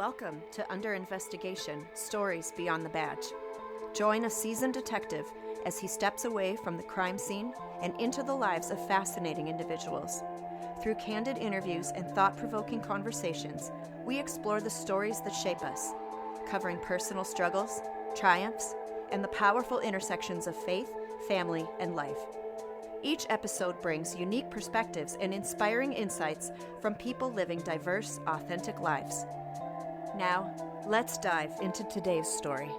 Welcome to Under Investigation, Stories Beyond the Badge. Join a seasoned detective as he steps away from the crime scene and into the lives of fascinating individuals. Through candid interviews and thought-provoking conversations, we explore the stories that shape us, covering personal struggles, triumphs, and the powerful intersections of faith, family, and life. Each episode brings unique perspectives and inspiring insights from people living diverse, authentic lives. Now, let's dive into today's story.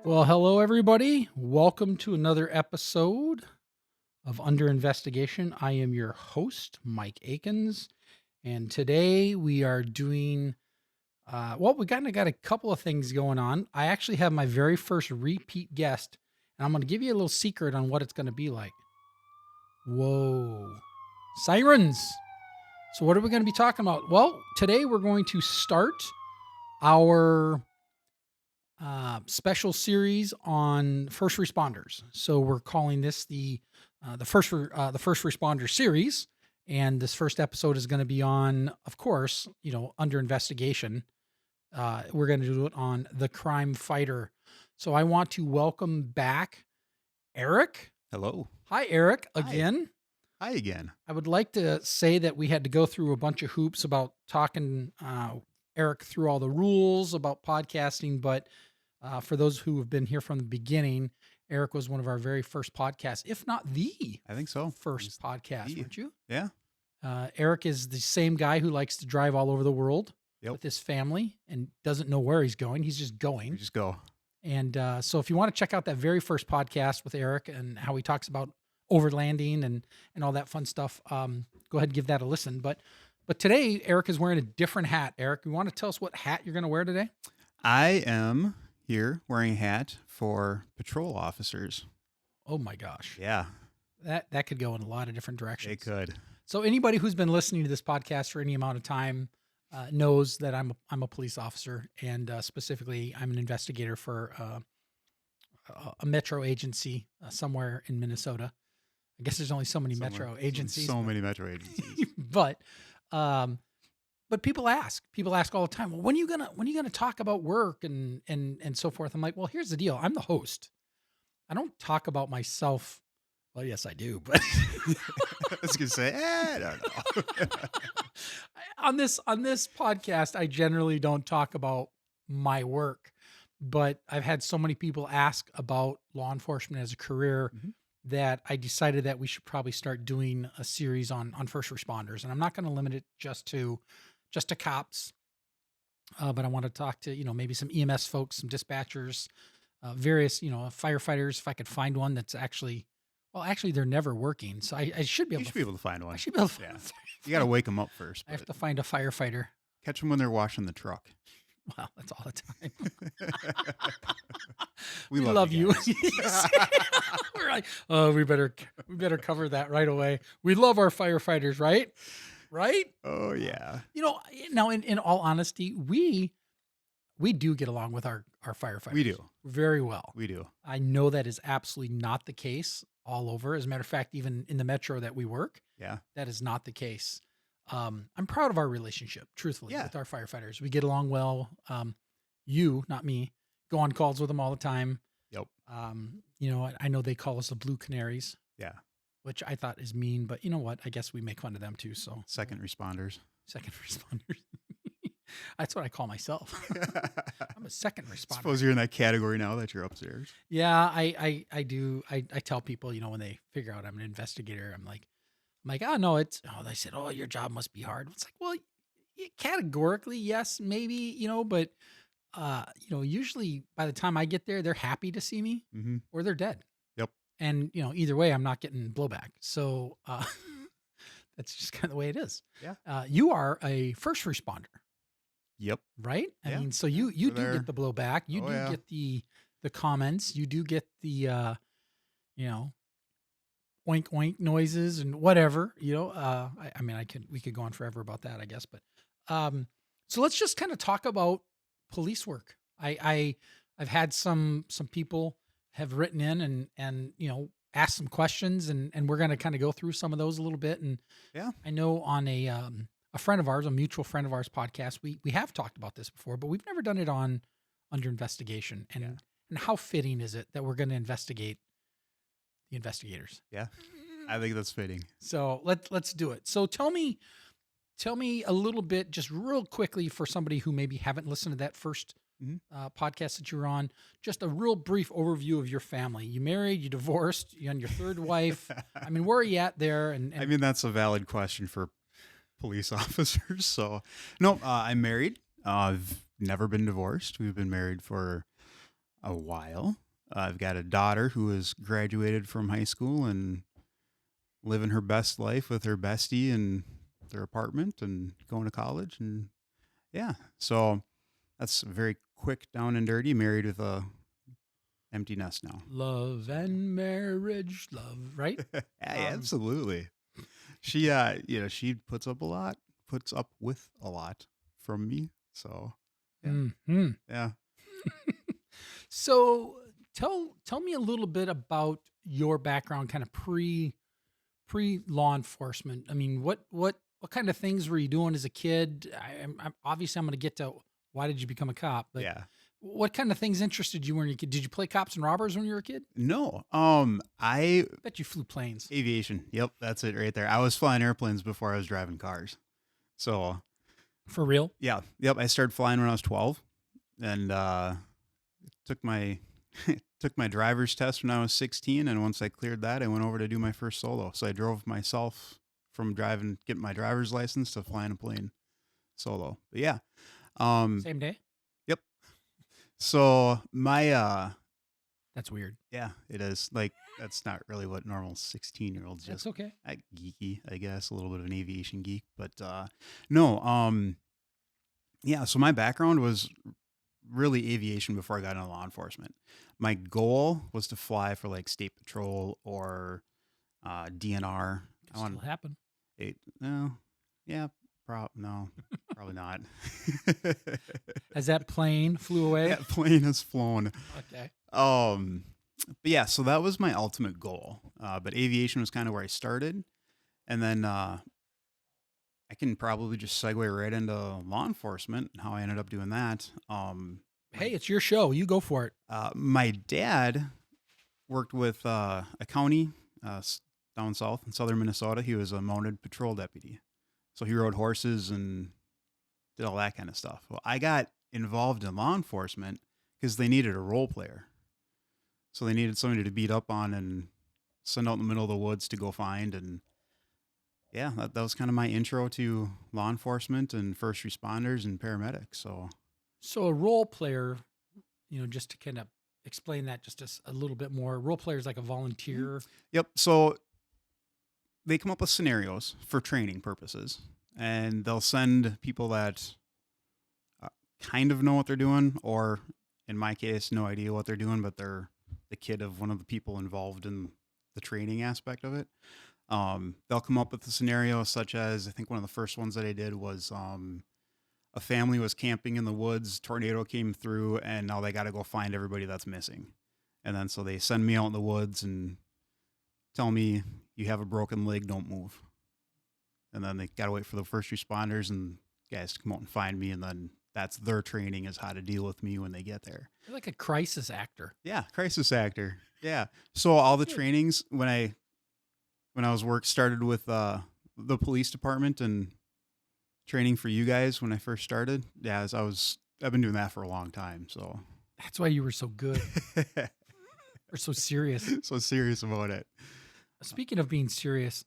Well, hello, everybody. Welcome to another episode of Under Investigation. I am your host, Mike Akins, and today we are doing, we kind of got a couple of things going on. I actually have my very first repeat guest, and I'm going to give you a little secret on what it's going to be like. Whoa. Sirens. So what are we going to be talking about? Well, today we're going to start our special series on first responders. So we're calling this the first responder series, and this first episode is going to be on, of course, Under Investigation. We're going to do it on the Crimefighter. So I want to welcome back Eric. Hello. Hi, Eric. Again. Hi again. I would like to say that we had to go through a bunch of hoops about talking Eric through all the rules about podcasting, but for those who have been here from the beginning, Eric was one of our very first podcasts, if not the I think so. First podcast, weren't you? Yeah. Eric is the same guy who likes to drive all over the world with his family and doesn't know where he's going. He's just going. We just go. And so if you want to check out that very first podcast with Eric and how he talks about overlanding and all that fun stuff, go ahead and give that a listen. But today, Eric is wearing a different hat. Eric, you want to tell us what hat you're going to wear today? I am here wearing a hat for patrol officers. Oh my gosh. Yeah. That could go in a lot of different directions. It could. So anybody who's been listening to this podcast for any amount of time knows that I'm a police officer, and specifically I'm an investigator for a metro agency somewhere in Minnesota. I guess there's only so many metro agencies. So many metro agencies. But people ask all the time, well, when are you gonna talk about work and so forth? I'm like, well, here's the deal. I'm the host. I don't talk about myself. Well, yes, I do, but I was gonna say, I don't know. on this podcast, I generally don't talk about my work, but I've had so many people ask about law enforcement as a career that I decided that we should probably start doing a series on first responders. And I'm not going to limit it just to cops, but I want to talk to, maybe some EMS folks, some dispatchers, various, firefighters. If I could find one that's actually they're never working. So I should be able to find one. I should be able to find You got to wake them up first. I have to find a firefighter. Catch them when they're washing the truck. Well, that's all the time. we love you. We're like, oh, we better cover that right away. We love our firefighters, right? Right? Oh yeah. Now in all honesty, we do get along with our firefighters. We do very well. We do. I know that is absolutely not the case all over. As a matter of fact, even in the metro that we work, that is not the case. I'm proud of our relationship, truthfully, with our firefighters. We get along well. You, not me, go on calls with them all the time. Yep. I know they call us the Blue Canaries. Yeah. Which I thought is mean, but you know what? I guess we make fun of them too. So second responders. That's what I call myself. I'm a second responder. Suppose you're in that category now that you're upstairs. Yeah, I do. I tell people, when they figure out I'm an investigator, I'm like, oh no, they said, oh, your job must be hard. It's like, well, categorically, yes, maybe, but usually by the time I get there, they're happy to see me or they're dead. Yep. And, either way, I'm not getting blowback. So that's just kind of the way it is. Yeah. You are a first responder. Yep. Right? I mean, so you do get the blowback. You do get the comments. You do get the, oink oink noises and whatever, we could go on forever about that, I guess. But so let's just kind of talk about police work. I've had some people have written in and ask some questions, and we're going to kind of go through some of those a little bit. And Yeah. I know on a friend of ours, a mutual friend of ours podcast, we have talked about this before, but we've never done it on Under Investigation. And how fitting is it that we're going to investigate the investigators? Yeah. I think that's fitting. So let's do it. So tell me a little bit, just real quickly, for somebody who maybe haven't listened to that first podcast that you were on, just a real brief overview of your family. You married, you divorced, you're on your third wife. I mean, where are you at there? And I mean, that's a valid question for police officers. So, no, I'm married. I've never been divorced. We've been married for a while. I've got a daughter who has graduated from high school and living her best life with her bestie in their apartment and going to college. And yeah, so that's very quick, down and dirty. Married with a empty nest now. Love and marriage, right? Absolutely. She, she puts up with a lot from me. So, yeah. So tell me a little bit about your background, kind of pre law enforcement. I mean, what kind of things were you doing as a kid? I'm obviously I'm going to get to why did you become a cop, but what kind of things interested you when you were a kid? Did you play cops and robbers when you were a kid? No. I bet you flew planes. Aviation. Yep, that's it right there. I was flying airplanes before I was driving cars. So, for real? Yeah. Yep. I started flying when I was 12, and took my driver's test when I was 16. And once I cleared that, I went over to do my first solo. So I drove myself from getting my driver's license to flying a plane solo. But yeah. Same day? Yep. So my that's weird. Yeah, it is. Like, that's not really what normal 16-year-olds That's just okay. Geeky, I guess, a little bit of an aviation geek, but no. Yeah, so my background was really aviation before I got into law enforcement. My goal was to fly for like state patrol or DNR. Still happen. No, probably not. As that plane flew away? That plane has flown. Okay. But yeah, so that was my ultimate goal. But aviation was kind of where I started. And then I can probably just segue right into law enforcement and how I ended up doing that. Hey, it's your show. You go for it. My dad worked with a county down south in southern Minnesota. He was a mounted patrol deputy. So he rode horses and did all that kind of stuff. Well, I got involved in law enforcement because they needed a role player. So they needed somebody to beat up on and send out in the middle of the woods to go find. And yeah, that was kind of my intro to law enforcement and first responders and paramedics. So a role player, just to kind of explain that just a little bit more, role player is like a volunteer. Yep. So they come up with scenarios for training purposes, and they'll send people that kind of know what they're doing, or in my case, no idea what they're doing, but they're the kid of one of the people involved in the training aspect of it. They'll come up with a scenario such as, I think one of the first ones that I did was a family was camping in the woods, tornado came through, and now they got to go find everybody that's missing. And then so they send me out in the woods and tell me, you have a broken leg, don't move. And then they got to wait for the first responders and guys to come out and find me, and then that's their training, is how to deal with me when they get there. You're like a crisis actor. Yeah, crisis actor. Yeah. So all the trainings when I was started with the police department and training for you guys when I first started. Yeah, I've been doing that for a long time. So that's why you were so good. Or so serious. So serious about it. Speaking of being serious,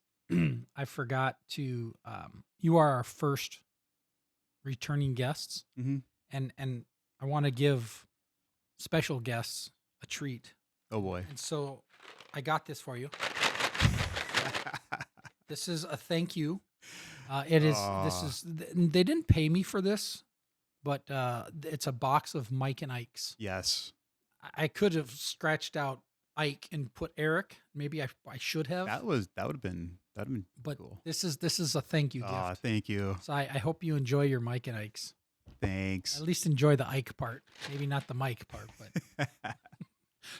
I forgot to. You are our first returning guests, and I want to give special guests a treat. Oh boy! And so I got this for you. This is a thank you. This is. They didn't pay me for this, but it's a box of Mike and Ike's. Yes. I could have scratched out Ike and put Eric. Maybe I should have. That would have been but cool. This is a thank you gift. Thank you. So I hope you enjoy your Mike and Ike's. Thanks. At least enjoy the Ike part. Maybe not the Mike part, but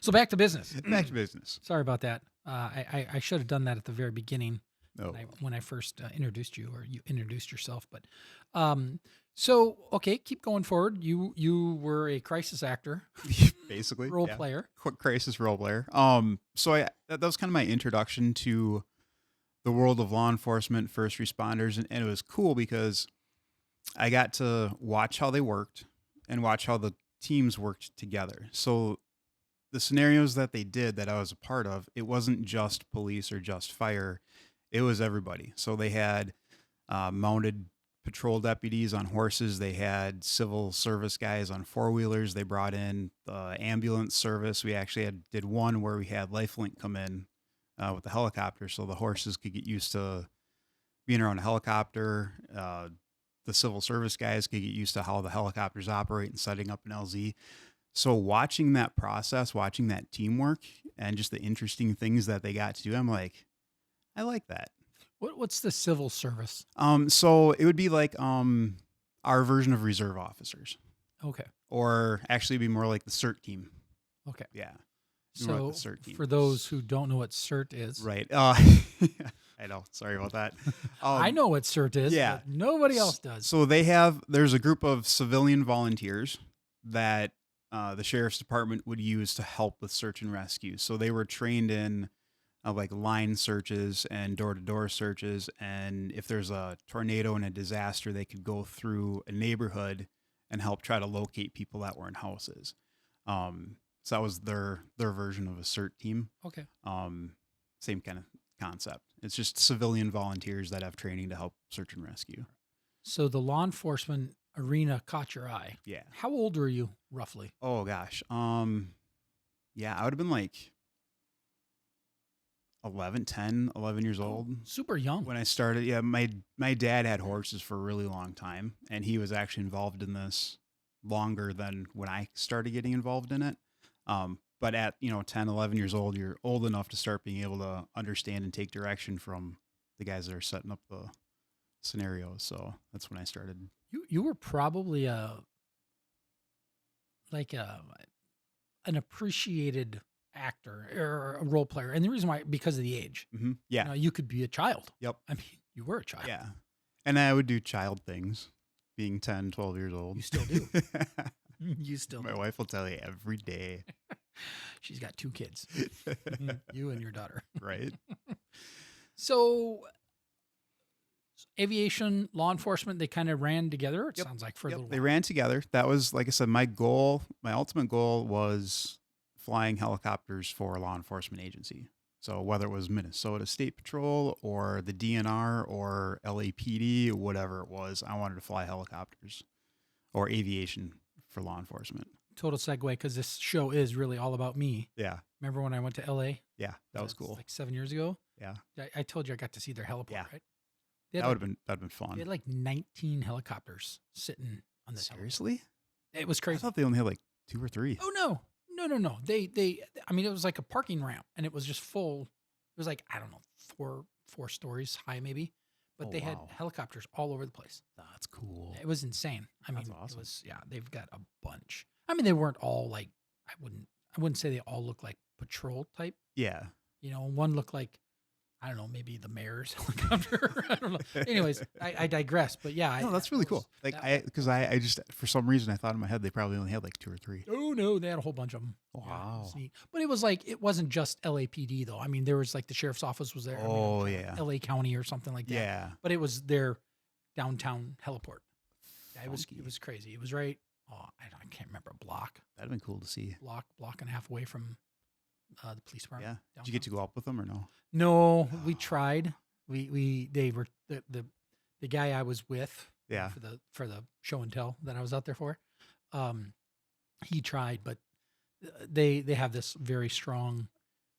So back to business. Back to business. Sorry about that. I should have done that at the very beginning Oh, when I first introduced you, or you introduced yourself. But so okay, keep going forward. You were a crisis actor, basically role player. Quick crisis role player. So that was kind of my introduction to the world of law enforcement, first responders, and it was cool because I got to watch how they worked and watch how the teams worked together. So the scenarios that they did that I was a part of, it wasn't just police or just fire. It was everybody. So they had mounted patrol deputies on horses. They had civil service guys on four-wheelers. They brought in the ambulance service. We actually did one where we had Lifelink come in with the helicopter so the horses could get used to being around a helicopter. The civil service guys could get used to how the helicopters operate and setting up an LZ. So watching that process, watching that teamwork, and just the interesting things that they got to do, I'm like, I like that. What's the civil service? So it would be like our version of reserve officers, Okay. or actually be more like the CERT team. Okay. Yeah. So the CERT team. for those who don't know what CERT is, Right. I know. Sorry about that. I know what CERT is. Yeah. But nobody else does. So there's a group of civilian volunteers that the sheriff's department would use to help with search and rescue. So they were trained in like line searches and door-to-door searches. And if there's a tornado and a disaster, they could go through a neighborhood and help try to locate people that were in houses. So that was their version of a CERT team. Okay. Same kind of concept. It's just civilian volunteers that have training to help search and rescue. So the law enforcement arena caught your eye. Yeah. How old were you roughly? Oh gosh. Yeah, I would have been like 11 years old. Super young. When I started. Yeah, my dad had horses for a really long time, and he was actually involved in this longer than when I started getting involved in it. But at 10, 11 years old, you're old enough to start being able to understand and take direction from the guys that are setting up the scenarios. So that's when I started. You were probably an appreciated actor or a role player, and the reason why, because of the age. Mm-hmm. Yeah. You could be a child. Yep. I mean, you were a child. Yeah. And I would do child things, being 10, 12 years old. You still do. You still My do. wife will tell you every day. She's got 2 kids. You and your daughter. Right. So aviation, law enforcement, they kind of ran together, it sounds like, for a little while. They ran together. That was, like I said, my ultimate goal was flying helicopters for a law enforcement agency. So whether it was Minnesota State Patrol or the DNR or LAPD, whatever it was, I wanted to fly helicopters or aviation for law enforcement. Total segue, because this show is really all about me. Yeah. Remember when I went to LA? Yeah. That was cool. Like 7 years ago? Yeah. I told you I got to see their heliport, Yeah. right? That'd have been fun. They had like 19 helicopters sitting on this heliport. Seriously? It was I crazy. thought they only had like 2 or 3. Oh, no. I mean, it was like a parking ramp, and it was just full. It was like, I don't know, four stories high maybe. But they had helicopters all over the place. That's cool. It was insane. I mean, That's awesome. It was, they've got a bunch. I mean, they weren't all like, I wouldn't say they all look like patrol type. Yeah. One looked like, I don't know, maybe the mayor's helicopter. I don't know. Anyways, I digress. But yeah. No, that's really cool. Like because I just, for some reason, I thought in my head they probably only had like 2 or 3. Oh no, they had a whole bunch of them. Wow. Yeah, it was neat. But it was like, it wasn't just LAPD though. I mean, there was like the sheriff's office was there. Oh, yeah. LA County or something like that. Yeah. But it was their downtown heliport. Yeah, it Funky. was crazy. It was right. Oh, I can't remember, a block That'd have been cool to see. and a half away from the police department. Yeah. Did you get to go up with them or no? No, we tried. They were the guy I was with. Yeah. For the show and tell that I was out there for. He tried, but they have this very strong,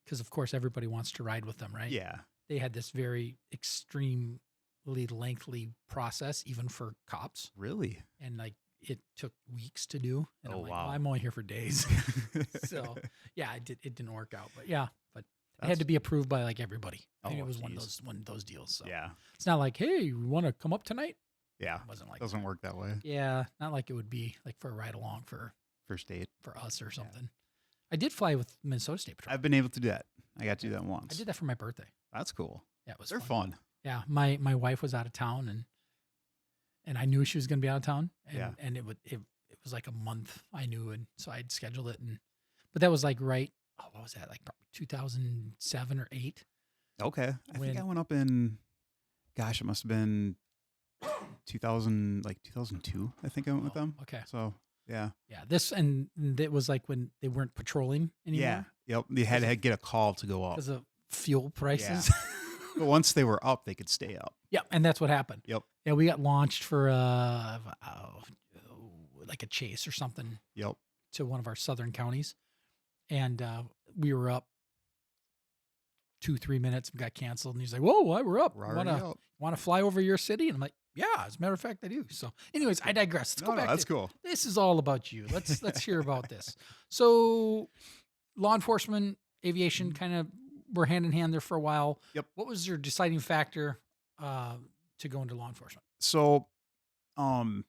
because of course everybody wants to ride with them, right? Yeah. They had this very extremely lengthy process, even for cops, Really? and like it took weeks to do. And Oh, I'm like, wow. well, I'm only here for days. So yeah, it didn't work out, but yeah, but it had to be approved by like everybody. I think Oh, it was geez. one of those deals. So Yeah. it's not like, hey, you want to come up tonight? Yeah. It wasn't like Doesn't work that way. Yeah, not like it would be like for a ride along for First date. us or something. I did fly with Minnesota State Patrol. I've been able to do that. I got to do that once. I did that for my birthday. That's cool. Yeah, it was They're fun. fun. Yeah, my wife was out of town, and I knew she was going to be out of town, and it was like a month I knew, and so I'd scheduled it, but that was like what was that, like probably 2007 or 8? Okay. I think I went up in, gosh, it must have been 2002. I think I went with them. Okay. So yeah. Yeah. And it was like when they weren't patrolling anymore. Yeah. Yep. They had to get a call to go up because of fuel prices. Yeah. But once they were up, they could stay up. Yeah. And that's what happened. Yep. Yeah. We got launched for like a chase or something. Yep. To one of our southern counties. And we were up 2-3 minutes and got canceled. And he's like, whoa, we're up. Want to fly over your city? And I'm like, yeah, as a matter of fact, I do. So anyways, I digress. Let's go back. That's cool. This is all about you. Let's hear about this. So law enforcement, aviation kind of were hand in hand there for a while. Yep. What was your deciding factor to go into law enforcement? So talking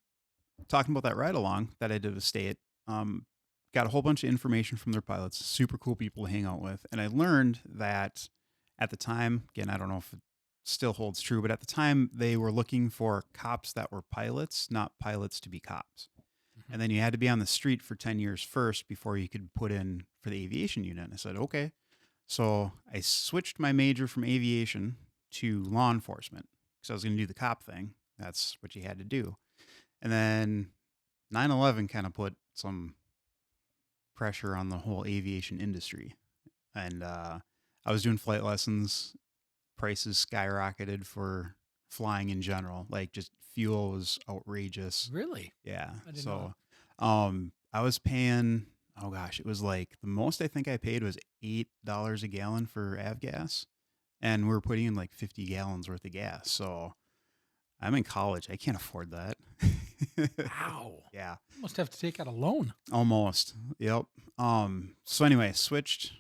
about that ride along that I did with State, got a whole bunch of information from their pilots, super cool people to hang out with. And I learned that at the time, again, I don't know if it still holds true, but at the time they were looking for cops that were pilots, not pilots to be cops. Mm-hmm. And then you had to be on the street for 10 years first before you could put in for the aviation unit. And I said, okay. So I switched my major from aviation to law enforcement because I was going to do the cop thing. That's what you had to do. And then 9/11 kind of put some pressure on the whole aviation industry. And I was doing flight lessons. Prices skyrocketed for flying in general. Like just fuel was outrageous. Really? Yeah. I didn't So know. I was paying, oh gosh, it was like the most I think I paid was $8 a gallon for avgas. And we were putting in like 50 gallons worth of gas. So I'm in college. I can't afford that. Wow. Yeah. You must have to take out a loan. Almost. Yep. So anyway, switched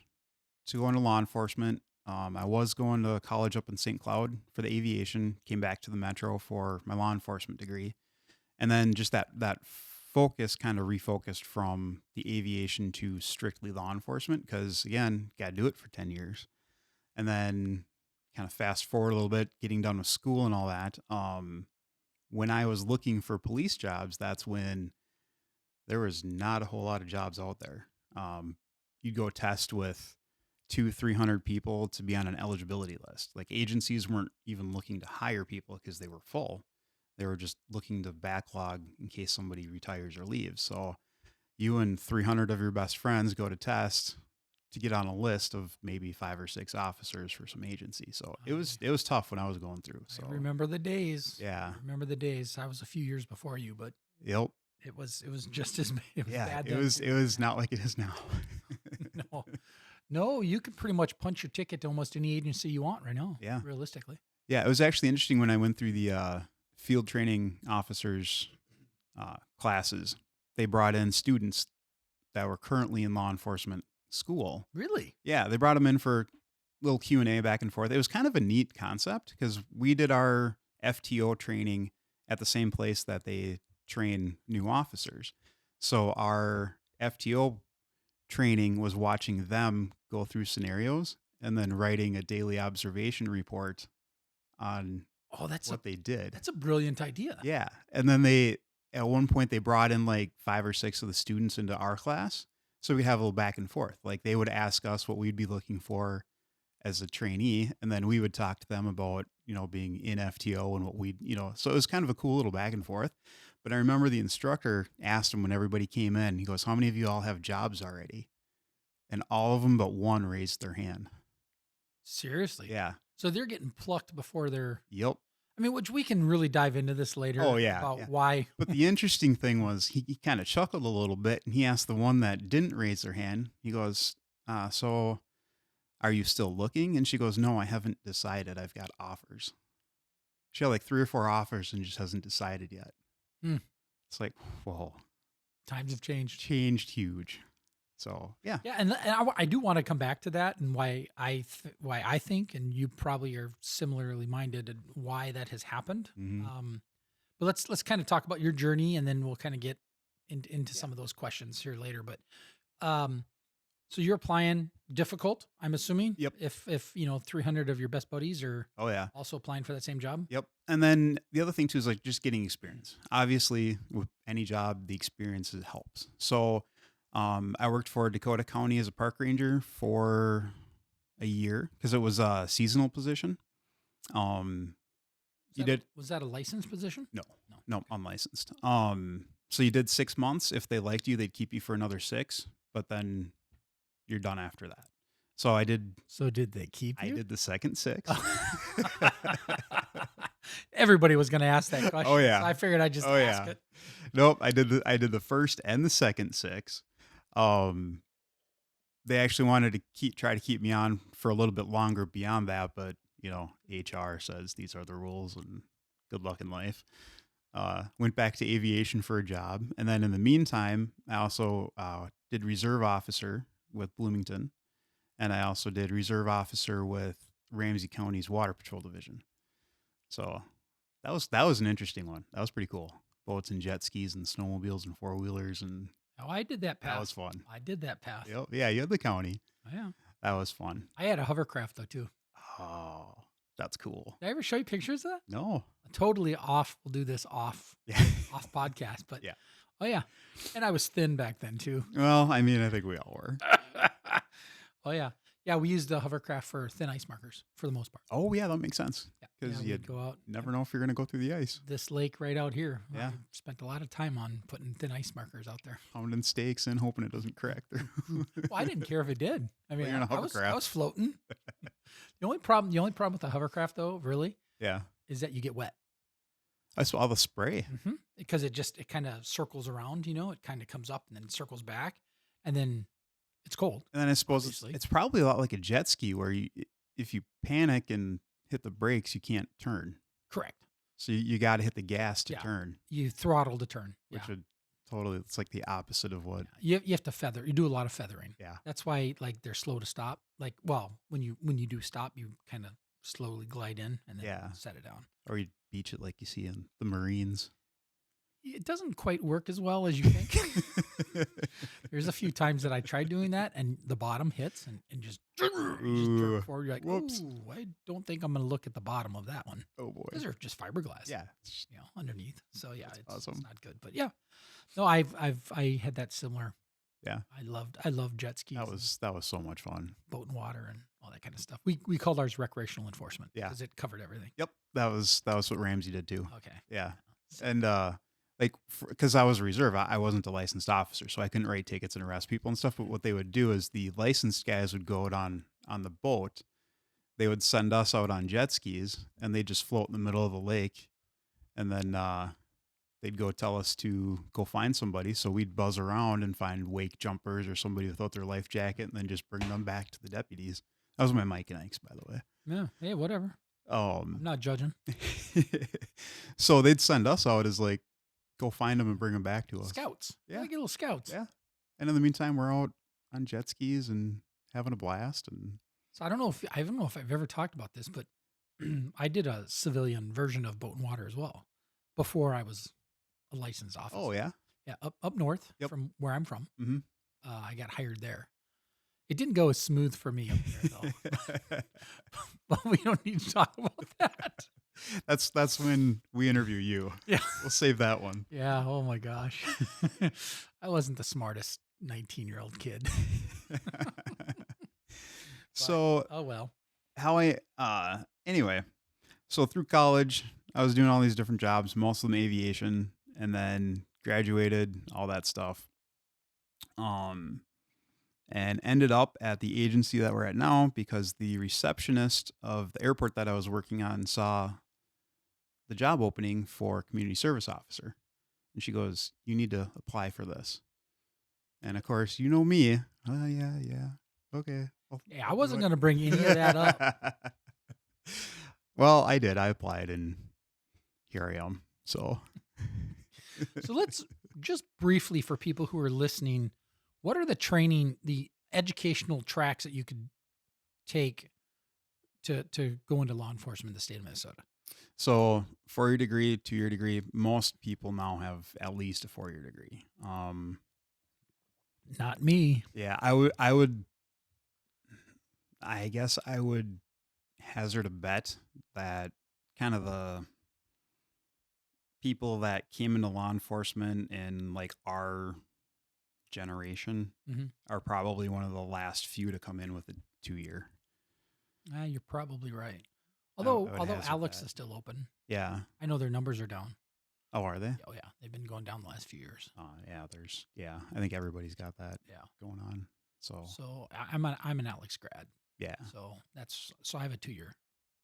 to going to law enforcement. I was going to college up in St. Cloud for the aviation, came back to the Metro for my law enforcement degree. And then just that focus kind of refocused from the aviation to strictly law enforcement because, again, got to do it for 10 years. And then kind of fast forward a little bit, getting done with school and all that. When I was looking for police jobs, that's when there was not a whole lot of jobs out there. You'd go test with 200-300 people to be on an eligibility list. Like agencies weren't even looking to hire people because they were full. They were just looking to backlog in case somebody retires or leaves. So you and 300 of your best friends go to test to get on a list of maybe 5 or 6 officers for some agency. So it was tough when I was going through. So I remember the days. Yeah. I rember the days. I was a few years before you, but yep. It was just as bad. It was bad it was not like it is now. No, you could pretty much punch your ticket to almost any agency you want right now. Yeah. Realistically. Yeah. It was actually interesting when I went through the field training officers classes. They brought in students that were currently in law enforcement school. Really? Yeah. They brought them in for a little Q&A back and forth. It was kind of a neat concept because we did our FTO training at the same place that they train new officers. So our FTO training was watching them go through scenarios and then writing a daily observation report on what they did. That's a brilliant idea. Yeah. And then at one point they brought in like 5 or 6 of the students into our class. So we have a little back and forth. Like they would ask us what we'd be looking for as a trainee. And then we would talk to them about, being in FTO and what so it was kind of a cool little back and forth. But I remember the instructor asked him when everybody came in, he goes, how many of you all have jobs already? And all of them but one raised their hand. Seriously? Yeah. So they're getting plucked before they're... Yep. I mean, which we can really dive into this later. Oh, yeah. About why. But the interesting thing was he kind of chuckled a little bit and he asked the one that didn't raise their hand, he goes, so are you still looking? And she goes, no, I haven't decided. I've got offers. She had like 3 or 4 offers and just hasn't decided yet. It's like, whoa. Times have changed. Changed huge. So, yeah. Yeah, and I do want to come back to that and why I think, and you probably are similarly minded, and why that has happened. Mm-hmm. But let's kind of talk about your journey, and then we'll kind of get into some of those questions here later. But So you're applying difficult, I'm assuming? Yep. If 300 of your best buddies are Oh yeah. also applying for that same job? Yep. And then the other thing too is like just getting experience. Obviously, with any job, the experience helps. So, I worked for Dakota County as a park ranger for a year because it was a seasonal position. Was that a licensed position? No, unlicensed. So you did 6 months. If they liked you, they'd keep you for another 6, but then you're done after that. So I did. So did they keep you? I did the second 6. Everybody was going to ask that question. Oh yeah. So I figured I'd just ask it. Nope. I did the first and the second 6. They actually wanted to try to keep me on for a little bit longer beyond that, but HR says these are the rules and good luck in life. Went back to aviation for a job. And then in the meantime, I also did reserve officer with Bloomington. And I also did reserve officer with Ramsey County's Water Patrol Division. So that was an interesting one. That was pretty cool. Boats and jet skis and snowmobiles and 4-wheelers. And I did that path. that was fun. I did that path. Yep. Yeah, you had the county. Oh, yeah. That was fun. I had a hovercraft though too. Oh, that's cool. Did I ever show you pictures of that? No. Totally off. We'll do this off Yeah. off podcast. But Yeah. Oh yeah. And I was thin back then too. Well, I mean, I think we all were. Oh yeah. Yeah, we used the hovercraft for thin ice markers for the most part. Oh, yeah, that makes sense. Yeah. Because we'd you go out. never know if you're going to go through the ice. This lake right out here. Yeah. I spent a lot of time on putting thin ice markers out there. Pounding stakes in, hoping it doesn't crack through. Well, I didn't care if it did. I mean, you're in a I was hovercraft. floating. The only problem with the hovercraft though, really, Yeah. is that you get wet. I saw the spray. Because it kind of circles around, it kind of comes up and then circles back and then it's cold. And then I suppose Obviously. it's probably a lot like a jet ski where if you panic and hit the brakes, you can't turn. Correct. So you got to hit the gas to Yeah. turn, You throttle to turn. which Yeah. would totally, it's like the opposite of what. You have to feather. You do a lot of feathering. Yeah. That's why like they're slow to stop. Like, well, when you do stop, you kind of slowly glide in and then Yeah. set it down. Or you beach it like you see in the Marines. It doesn't quite work as well as you think. There's a few times that I tried doing that and the bottom hits and just jerk forward. You're like, whoops. ooh, I don't think I'm going to look at the bottom of that one. Oh, boy. Those are just fiberglass. Yeah. Underneath. So yeah, That's it's awesome. not good. But yeah, no, I had that similar. Yeah. I loved jet skis. That was so much fun. Boat and water and all that kind of stuff. We called ours recreational enforcement. Yeah. Because it covered everything. Yep. That was what Ramsey did too. Okay. Yeah. So- And because I was a reserve, I wasn't a licensed officer, so I couldn't write tickets and arrest people and stuff. But what they would do is the licensed guys would go out on the boat. They would send us out on jet skis, and they'd just float in the middle of the lake, and then they'd go tell us to go find somebody. So we'd buzz around and find wake jumpers or somebody without their life jacket, and then just bring them back to the deputies. That was my Mike and Ike's, by the way. Yeah. Hey, whatever. I'm not judging. So they'd send us out as like, go find them and bring them back to us. Scouts. Yeah. Like little scouts. Yeah. And in the meantime, we're out on jet skis and having a blast. And So I don't know if I've ever talked about this, but I did a civilian version of boat and water as well before I was a licensed officer. oh yeah, Yeah, up north Yep. from where I'm from. Mhm. I got hired there. It didn't go as smooth for me up there though. But we don't need to talk about that. that's when we interview you. Yeah. We'll save that one. Yeah. Oh my gosh. I wasn't the smartest 19-year-old kid. So Oh well. anyway, so through college, I was doing all these different jobs, most of them aviation, and then graduated, all that stuff. And ended up at the agency that we're at now because the receptionist of the airport that I was working on saw the job opening for community service officer. And she goes, "You need to apply for this." And of course, you know me. Oh, yeah. Okay. Yeah, I wasn't going to bring any of that up. Well, I did. I applied and here I am. So So let's just briefly, for people who are listening, what are the educational tracks that you could take to go into law enforcement in the state of Minnesota? So 4-year degree, 2-year degree, most people now have at least a 4-year degree. Not me. Yeah, I guess I would hazard a bet that kind of the people that came into law enforcement in like our generation Mhm. are probably one of the last few to come in with a 2-year. You're probably right. I Although would hazard Alex that. is still open. Yeah. I know their numbers are down. Oh, are they? Oh yeah, they've been going down the last few years. Yeah. I think everybody's got that Yeah. going on. So So I'm an Alex grad. yeah. So I have a 2-year.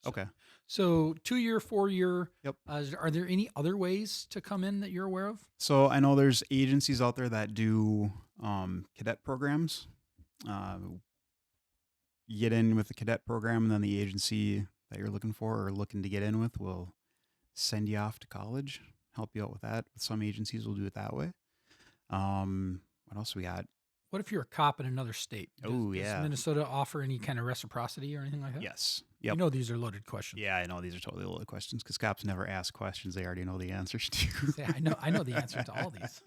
So, Okay. So 2-year, 4-year. Yep. Are there any other ways to come in that you're aware of? So I know there's agencies out there that do cadet programs. You get in with the cadet program, and then the agency that you're looking for or looking to get in with will send you off to college, help you out with that. Some agencies will do it that way. What else we got? What if you're a cop in another state? Does Yeah. Minnesota offer any kind of reciprocity or anything like that? Yes. You Yep. know these are loaded questions. Yeah, I know these are totally loaded questions because cops never ask questions they already know the answers to. Yeah, I know the answer to all these.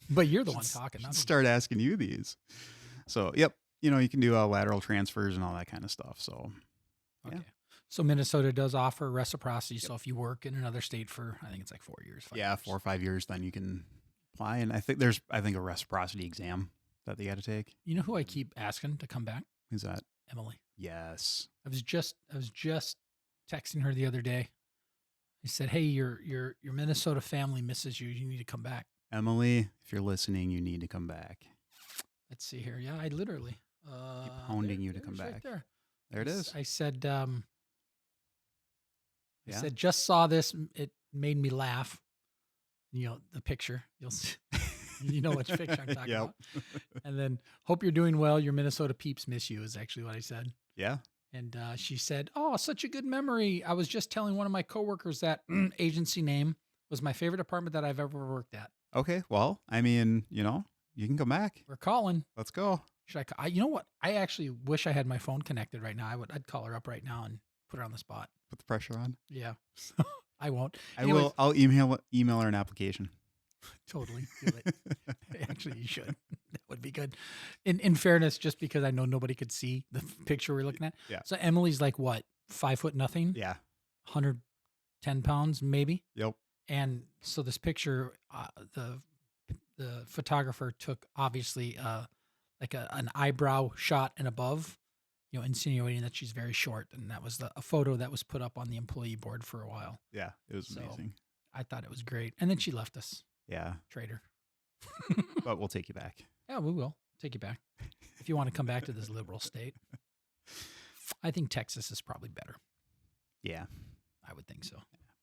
But you're the one talking. Should start asking you these. So, yep, you can do lateral transfers and all that kind of stuff. So, Okay. yeah. So Minnesota does offer reciprocity. Yep. So if you work in another state for, I think it's like 4 years. 5 years. 4 or 5 years, then you can apply. And I think there's a reciprocity exam that they got to take. You know who I keep asking to come back? Who's that? Emily. Yes. I was just texting her the other day. I said, "Hey, your Minnesota family misses you. You need to come back." Emily, if you're listening, you need to come back. Let's see here. Yeah, I literally keep hounding you to come back. Right there it is. I said, I said, just saw this. It made me laugh. The picture. You'll see. You know which picture I'm talking about. And then, hope you're doing well. Your Minnesota peeps miss you is actually what I said. Yeah. And she said, "Oh, such a good memory. I was just telling one of my coworkers that agency name was my favorite department that I've ever worked at." Okay. Well, I mean, you can come back. We're calling. Let's go. Should I? You know what? I actually wish I had my phone connected right now. I'd call her up right now and put her on the spot. Put the pressure on. Yeah. I won't. Anyways, I will. I'll email her an application. Totally. Do it. Actually, you should. That would be good. In fairness, just because I know nobody could see the picture we're looking at. Yeah. So Emily's like what? 5'0" Yeah. 110 pounds, maybe. Yep. And so this picture, the photographer took obviously like an eyebrow shot and above, insinuating that she's very short. And that was a photo that was put up on the employee board for a while. Yeah, it was amazing. I thought it was great. And then she left us. Yeah. Traitor. But we'll take you back. Yeah, we will take you back. If you want to come back to this liberal state. I think Texas is probably better. Yeah. I would think so.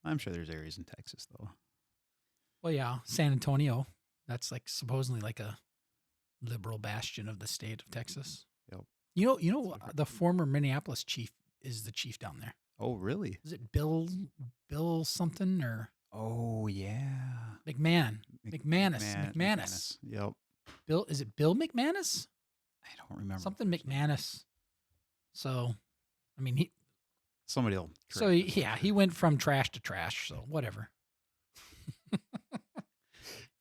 I'm sure there's areas in Texas, though. Well, yeah. San Antonio. That's like supposedly like a liberal bastion of the state of Texas. Yep. You know, the former Minneapolis chief is the chief down there. Oh, really? Is it Bill something or? Oh, yeah. McManus. Yep. Is it Bill McManus? I don't remember. Something McManus. So, I mean, somebody will. So, he went from trash to trash. So, whatever.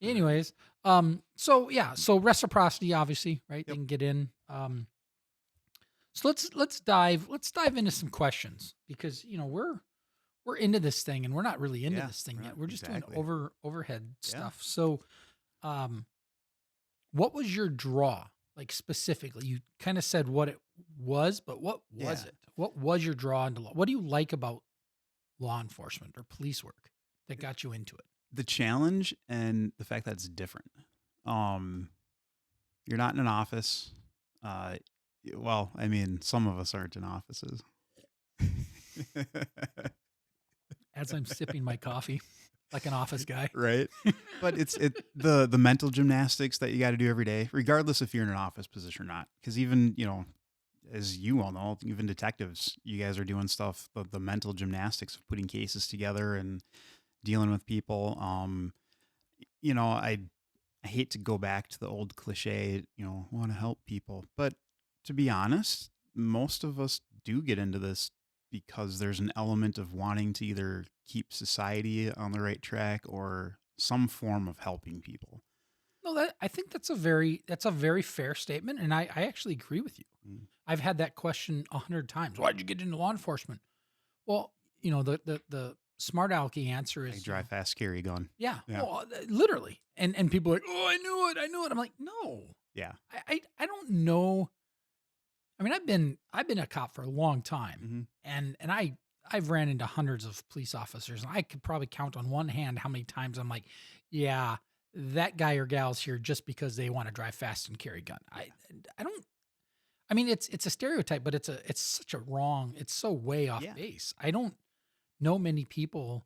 Anyways, so reciprocity, obviously, right? Yep. They can get in. So let's dive into some questions because we're into this thing and we're not really into this thing yet. We're just doing overhead stuff. So, what was your draw? Like specifically, you kind of said what it was, but what was it? What was your draw into law? What do you like about law enforcement or police work that got you into it? The challenge and the fact that it's different. You're not in an office. Well, I mean, some of us aren't in offices. As I'm sipping my coffee, like an office guy, right? But it's the mental gymnastics that you got to do every day, regardless if you're in an office position or not. Because even as you all know, even detectives, you guys are doing stuff. The mental gymnastics of putting cases together and dealing with people. I hate to go back to the old cliche, want to help people. But to be honest, most of us do get into this because there's an element of wanting to either keep society on the right track or some form of helping people. No, I think that's a very fair statement, and I actually agree with you. Mm. I've had that question 100 times. Why'd you get into law enforcement? Well, the smart alecky answer is I drive fast, carry a gun. yeah. Yeah. Well, literally, and people are like, oh, I knew it. I'm like, no, Yeah. I don't know. I mean, I've been a cop for a long time, Mm-hmm. and I've ran into hundreds of police officers, and I could probably count on one hand how many times I'm like, yeah, that guy or gal's here just because they want to drive fast and carry a gun. I don't. I mean, it's a stereotype, but it's such a wrong. It's so way off Yeah. base. I don't know many people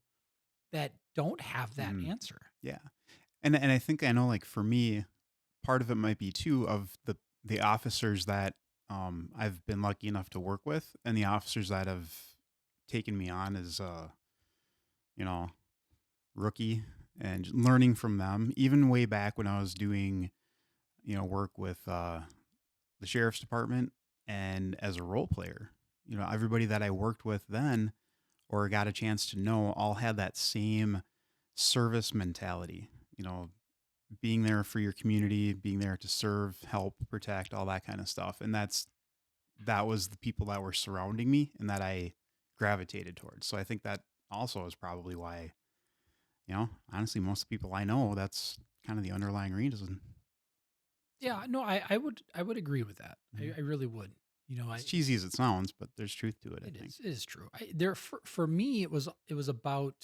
that don't have that answer. Yeah. And I think I know, like, for me, part of it might be too of the officers that I've been lucky enough to work with, and the officers that have taken me on as you know, rookie, and learning from them, even way back when I was doing, work with the sheriff's department and as a role player. Everybody that I worked with then or got a chance to know all had that same service mentality, being there for your community, being there to serve, help, protect, all that kind of stuff. And that was the people that were surrounding me and that I gravitated towards. So I think that also is probably why, honestly, most of the people I know, that's kind of the underlying reason. Yeah, no, I would agree with that. Mhm. I really would. As cheesy as it sounds, but there's truth to it, I think. It is true. For me, it was about,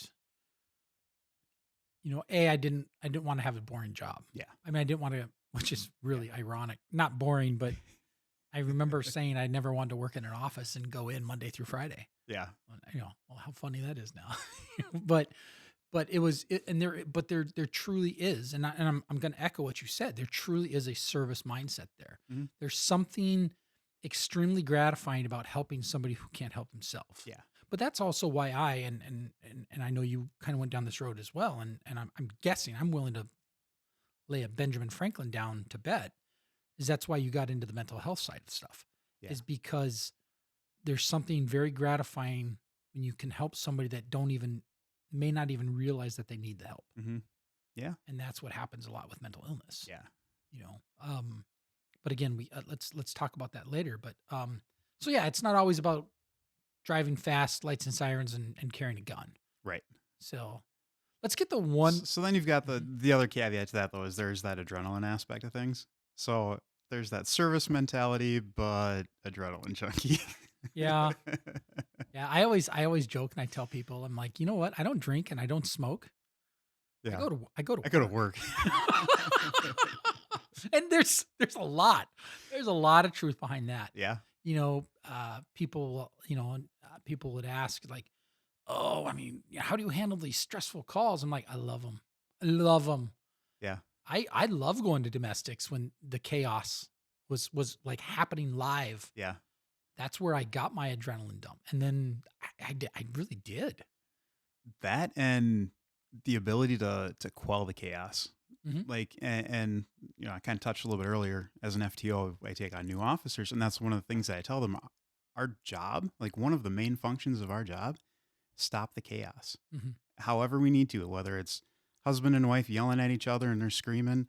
I didn't want to have a boring job. Yeah. I mean, I didn't want to, which is really ironic. Not boring, but I remember saying I never wanted to work in an office and go in Monday through Friday. Yeah. Well, how funny that is now. But it was, there truly is, and I'm going to echo what you said. There truly is a service mindset there. Mm-hmm. There's something extremely gratifying about helping somebody who can't help themselves. Yeah. But that's also why and I know you kind of went down this road as well. And I'm guessing I'm willing to lay a Benjamin Franklin down to bet is that's why you got into the mental health side of stuff. Yeah. Is because there's something very gratifying when you can help somebody that may not even realize that they need the help. Mm-hmm. Yeah. And that's what happens a lot with mental illness. Yeah. But again, let's talk about that later. But so yeah, it's not always about driving fast, lights and sirens, and carrying a gun. Right. So let's get the one. So then you've got the other caveat to that, though, is there's that adrenaline aspect of things. So there's that service mentality, but adrenaline junkie. Yeah. Yeah. I always joke and I tell people, I'm like, you know what? I don't drink and I don't smoke. Yeah. I go to work. And there's a lot of truth behind that. Yeah. People would ask like, oh, I mean, how do you handle these stressful calls? I'm like, I love them. Yeah. I love going to domestics when the chaos was like happening live. Yeah. That's where I got my adrenaline dump. And then I really did. That and the ability to quell the chaos. Mm-hmm. Like, and I kind of touched a little bit earlier, as an FTO, I take on new officers, and that's one of the things that I tell them, our job, like one of the main functions of our job, stop the chaos. Mm-hmm. However we need to, whether it's husband and wife yelling at each other and they're screaming,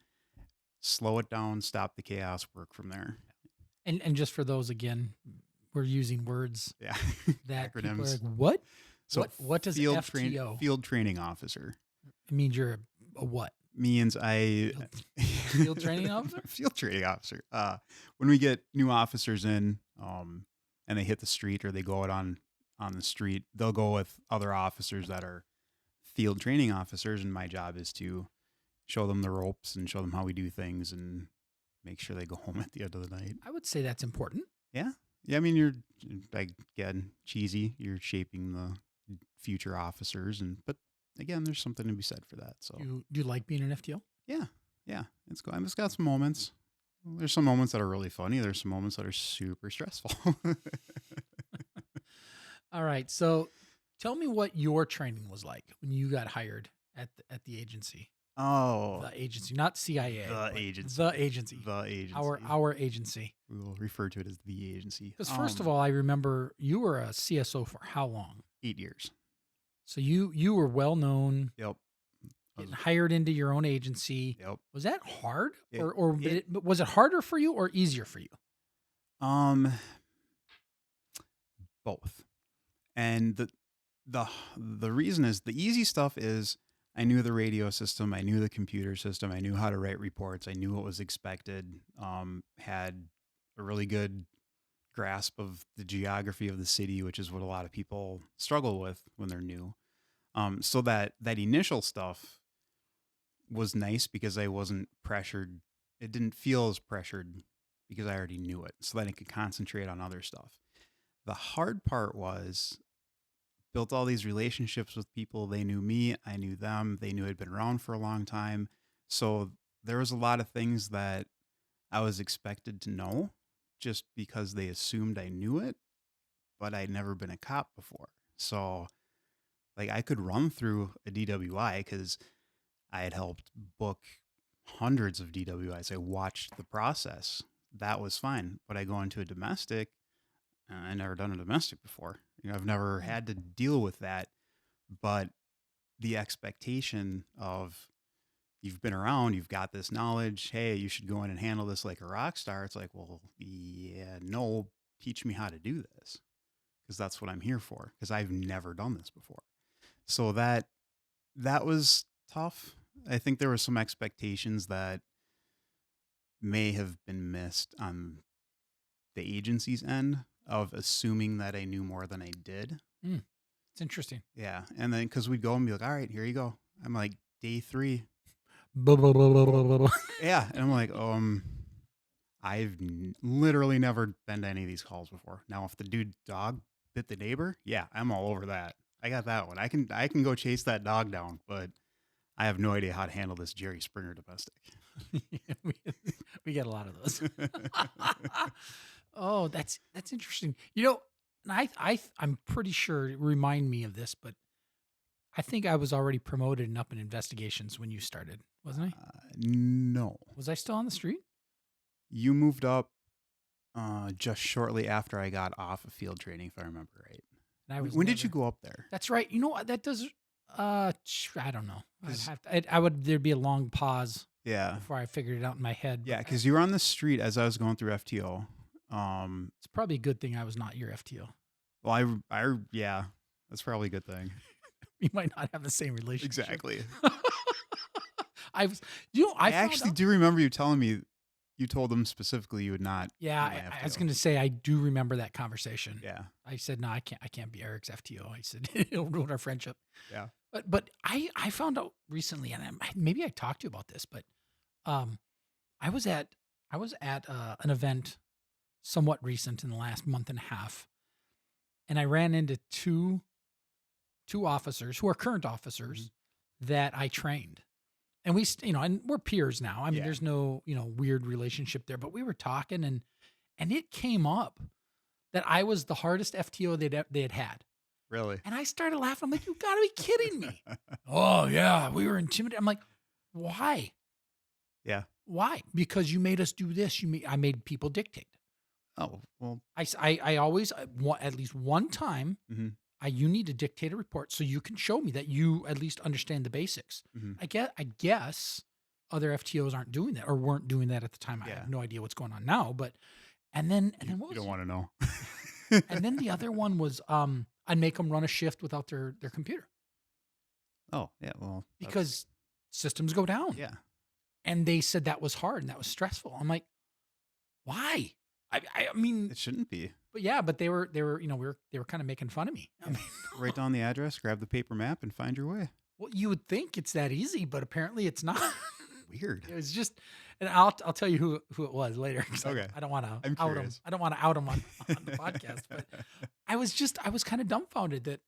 slow it down, stop the chaos, work from there. And just for those, again, we're using words that people are like, what? So what does FTO? Field training officer. It means you're a what? Means Field training officer? Field training officer. When we get new officers in, and they hit the street or they go out on the street, they'll go with other officers that are field training officers, and my job is to show them the ropes and show them how we do things and make sure they go home at the end of the night. I would say that's important. Yeah. Yeah, I mean, you're, again, cheesy. You're shaping the future officers, but again, there's something to be said for that. So, Do you like being an FTO? Yeah, it's cool. It's got some moments. There's some moments that are really funny. There's some moments that are super stressful. All right. So tell me what your training was like when you got hired at the agency. Oh, The agency, not CIA. The agency. The agency. The agency. Our agency. We will refer to it as the agency. Because first of all, I remember you were a CSO for how long? 8 years. So you were well known. Yep. getting hired into your own agency. Yep. Was that hard, It- or it- was it harder for you or easier for you? Both. And the reason is the easy stuff is I knew the radio system, I knew the computer system, I knew how to write reports, I knew what was expected, had a really good grasp of the geography of the city, which is what a lot of people struggle with when they're new. So that initial stuff was nice because I wasn't pressured. It didn't feel as pressured because I already knew it, so that I could concentrate on other stuff. The hard part was built all these relationships with people. They knew me, I knew them. They knew I'd been around for a long time. So there was a lot of things that I was expected to know just because they assumed I knew it, but I'd never been a cop before. So like I could run through a DWI because I had helped book hundreds of DWIs. I watched the process. That was fine. But I go into a domestic, I never done a domestic before. I've never had to deal with that. But the expectation of you've been around, you've got this knowledge. Hey, you should go in and handle this like a rock star. It's like, well, yeah, no, teach me how to do this because that's what I'm here for. Because I've never done this before. So that was tough. I think there were some expectations that may have been missed on the agency's end of assuming that I knew more than I did. It's interesting. Yeah. And then because we'd go and be like, all right, here you go. I'm like, day 3. Yeah. And I'm like, I've literally never been to any of these calls before. Now, if the dude dog bit the neighbor, yeah, I'm all over that. I got that one. I can go chase that dog down, but I have no idea how to handle this Jerry Springer domestic. we get a lot of those. Oh, that's interesting. And I'm pretty sure, remind me of this, but I think I was already promoted and up in investigations when you started, wasn't I? No. Was I still on the street? You moved up just shortly after I got off of field training, if I remember right. And when did you go up there? That's right. You know what? That does. I don't know. There'd be a long pause. Yeah. Before I figured it out in my head. Yeah, because you were on the street as I was going through FTO. It's probably a good thing I was not your FTO. Well, yeah, that's probably a good thing. We might not have the same relationship. Exactly. I actually do remember you telling me you told them specifically you would not. Yeah, I was going to say I do remember that conversation. Yeah. I said no, I can't be Eric's FTO. I said it'll ruin our friendship. Yeah. But I found out recently, and maybe I talked to you about this, but I was at an event somewhat recent in the last month and a half, and I ran into two officers who are current officers that I trained. And and we're peers now. I mean, there's no, weird relationship there, but we were talking and it came up that I was the hardest FTO they had. Really? And I started laughing. I'm like, you gotta be kidding me. Oh yeah. We were intimidated. I'm like, why? Yeah. Why? Because you made us do this. I made people dictate. Oh, well. I always, at least one time, you need to dictate a report so you can show me that you at least understand the basics. I guess other FTOs aren't doing that or weren't doing that at the time. I have no idea what's going on now, but, and then what was you don't want to know. And then the other one was, I'd make them run a shift without their computer. Oh, yeah. Well, because systems go down. Yeah. And they said that was hard and that was stressful. I'm like, why? I mean, it shouldn't be. But yeah, but they were they were kind of making fun of me. I mean, write down the address, grab the paper map, and find your way. Well, you would think it's that easy, but apparently it's not. Weird. It was just, and I'll tell you who it was later. Okay. I don't want to I'm out curious. him. I don't want to out him on the podcast. But I was kind of dumbfounded that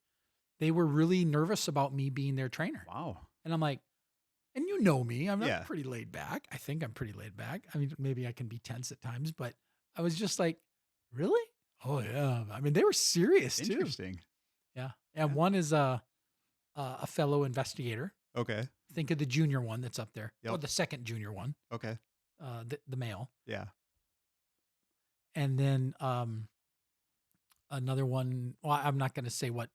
they were really nervous about me being their trainer. Wow. And I'm like, and you know me, I'm Yeah. pretty laid back. I think I'm pretty laid back. I mean, maybe I can be tense at times, but I was just like, really? Oh yeah. I mean, they were serious too. Interesting. Yeah. And one is a fellow investigator. Okay. Think of the junior one that's up there. Yep. Or the second junior one. Okay. The male. Yeah. And then another one. Well, I'm not going to say what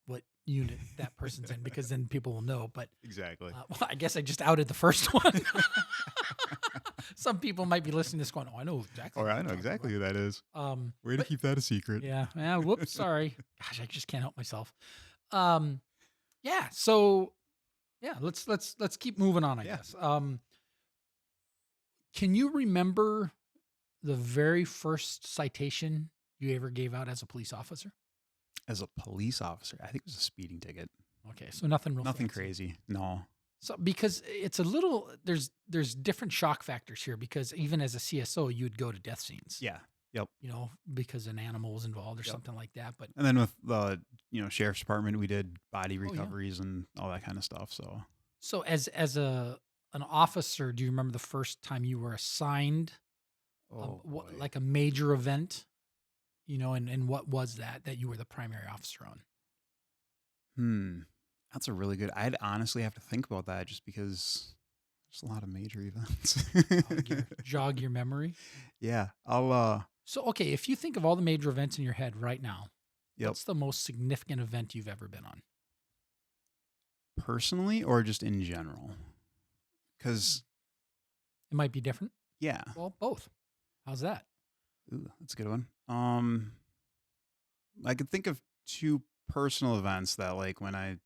unit that person's in, because then people will know. But Exactly. well, I guess I just outed the first one. Some people might be listening to this going, "Oh, I know exactly." Or what I you're know talking exactly about." who that is. Way to But- keep that a secret. Yeah. Yeah. Whoops. Sorry. Gosh, I just can't help myself. Yeah. So yeah, let's keep moving on, I Yeah. guess. Can you remember the very first citation you ever gave out as a police officer? As a police officer, I think it was a speeding ticket. Okay, so nothing real Nothing fancy. crazy. No. So because it's a little there's different shock factors here, because even as a CSO you'd go to death scenes. Yeah. Yep. You know, because an animal was involved or Yep. something like that. But And then with the sheriff's department, we did body yeah. recoveries and all that kind of stuff. So as an officer, do you remember the first time you were assigned boy. like a major event? You know, and what was that you were the primary officer on? That's a really good. I'd honestly have to think about that, just because there's a lot of major events. Jog your memory. Yeah, I'll. So, okay, if you think of all the major events in your head right now, Yep. what's the most significant event you've ever been on? Personally, or just in general? Because It might be different. yeah, Well, both. How's that? ooh, that's a good one. I could think of two personal events that, like, when I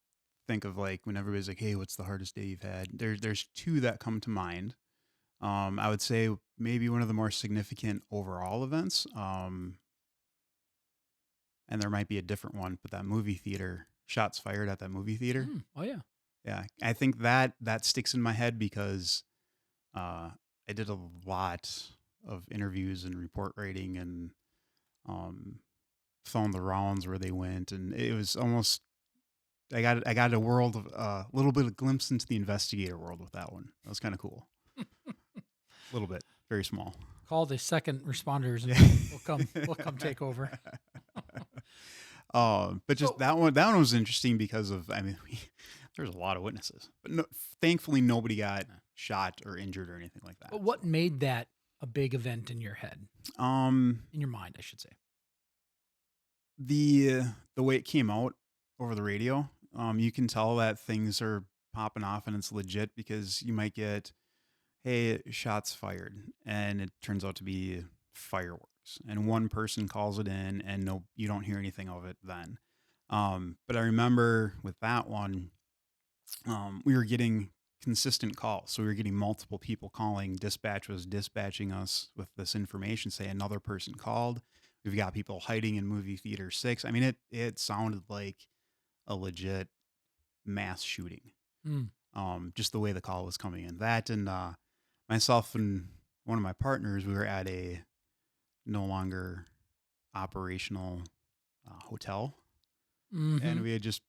think of, like, when everybody's like, "Hey, what's the hardest day you've had?" There's two that come to mind. I would say maybe one of the more significant overall events. And there might be a different one, but that movie theater, shots fired at that movie theater. Oh yeah. Yeah, I think that sticks in my head because I did a lot of interviews and report writing, and found the rounds where they went, and it was almost I got a world of little bit of glimpse into the investigator world with that one. That was kind of cool. A little bit, very small. Call the second responders and Yeah. we'll come take over. But just So- that one was interesting because of, I mean, there's a lot of witnesses, but thankfully nobody got shot or injured or anything like that. But what made that a big event in your head? In In your mind, I should say. the way it came out over the radio, you can tell that things are popping off and it's legit, because you might get, hey, shots fired, and it turns out to be fireworks, and one person calls it in, and no, you don't hear anything of it then. But I remember with that one, we were getting consistent calls. So we were getting multiple people calling. Dispatch was dispatching us with this information, say another person called. We've got people hiding in movie theater 6. I mean, it sounded like a legit mass shooting. Just the way the call was coming in. That, and myself and one of my partners, we were at a no longer operational hotel, and we had just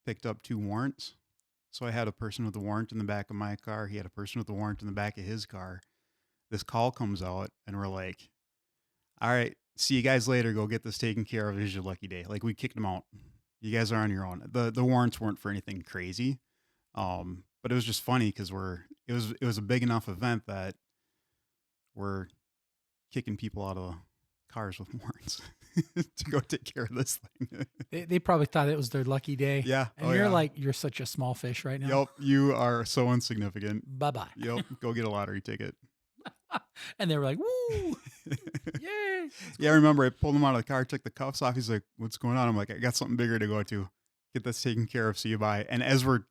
picked up 2 warrants. So I had a person with a warrant in the back of my car. He had a person with a warrant in the back of his car. This call comes out, and we're like, all right, see you guys later. Go get this taken care of. Here's your lucky day. Like, we kicked them out. You guys are on your own. The warrants weren't for anything crazy. But it was just funny because it was a big enough event that we're kicking people out of cars with warrants to go take care of this thing. They probably thought it was their lucky day. Yeah. And you're like, you're such a small fish right now. Yep, you are so insignificant. Bye-bye. Yep, go get a lottery ticket. And they were like, woo, yay. Yeah, I remember I pulled him out of the car, took the cuffs off. He's like, what's going on? I'm like, I got something bigger to go to. Get this taken care of. See you, bye. And as we're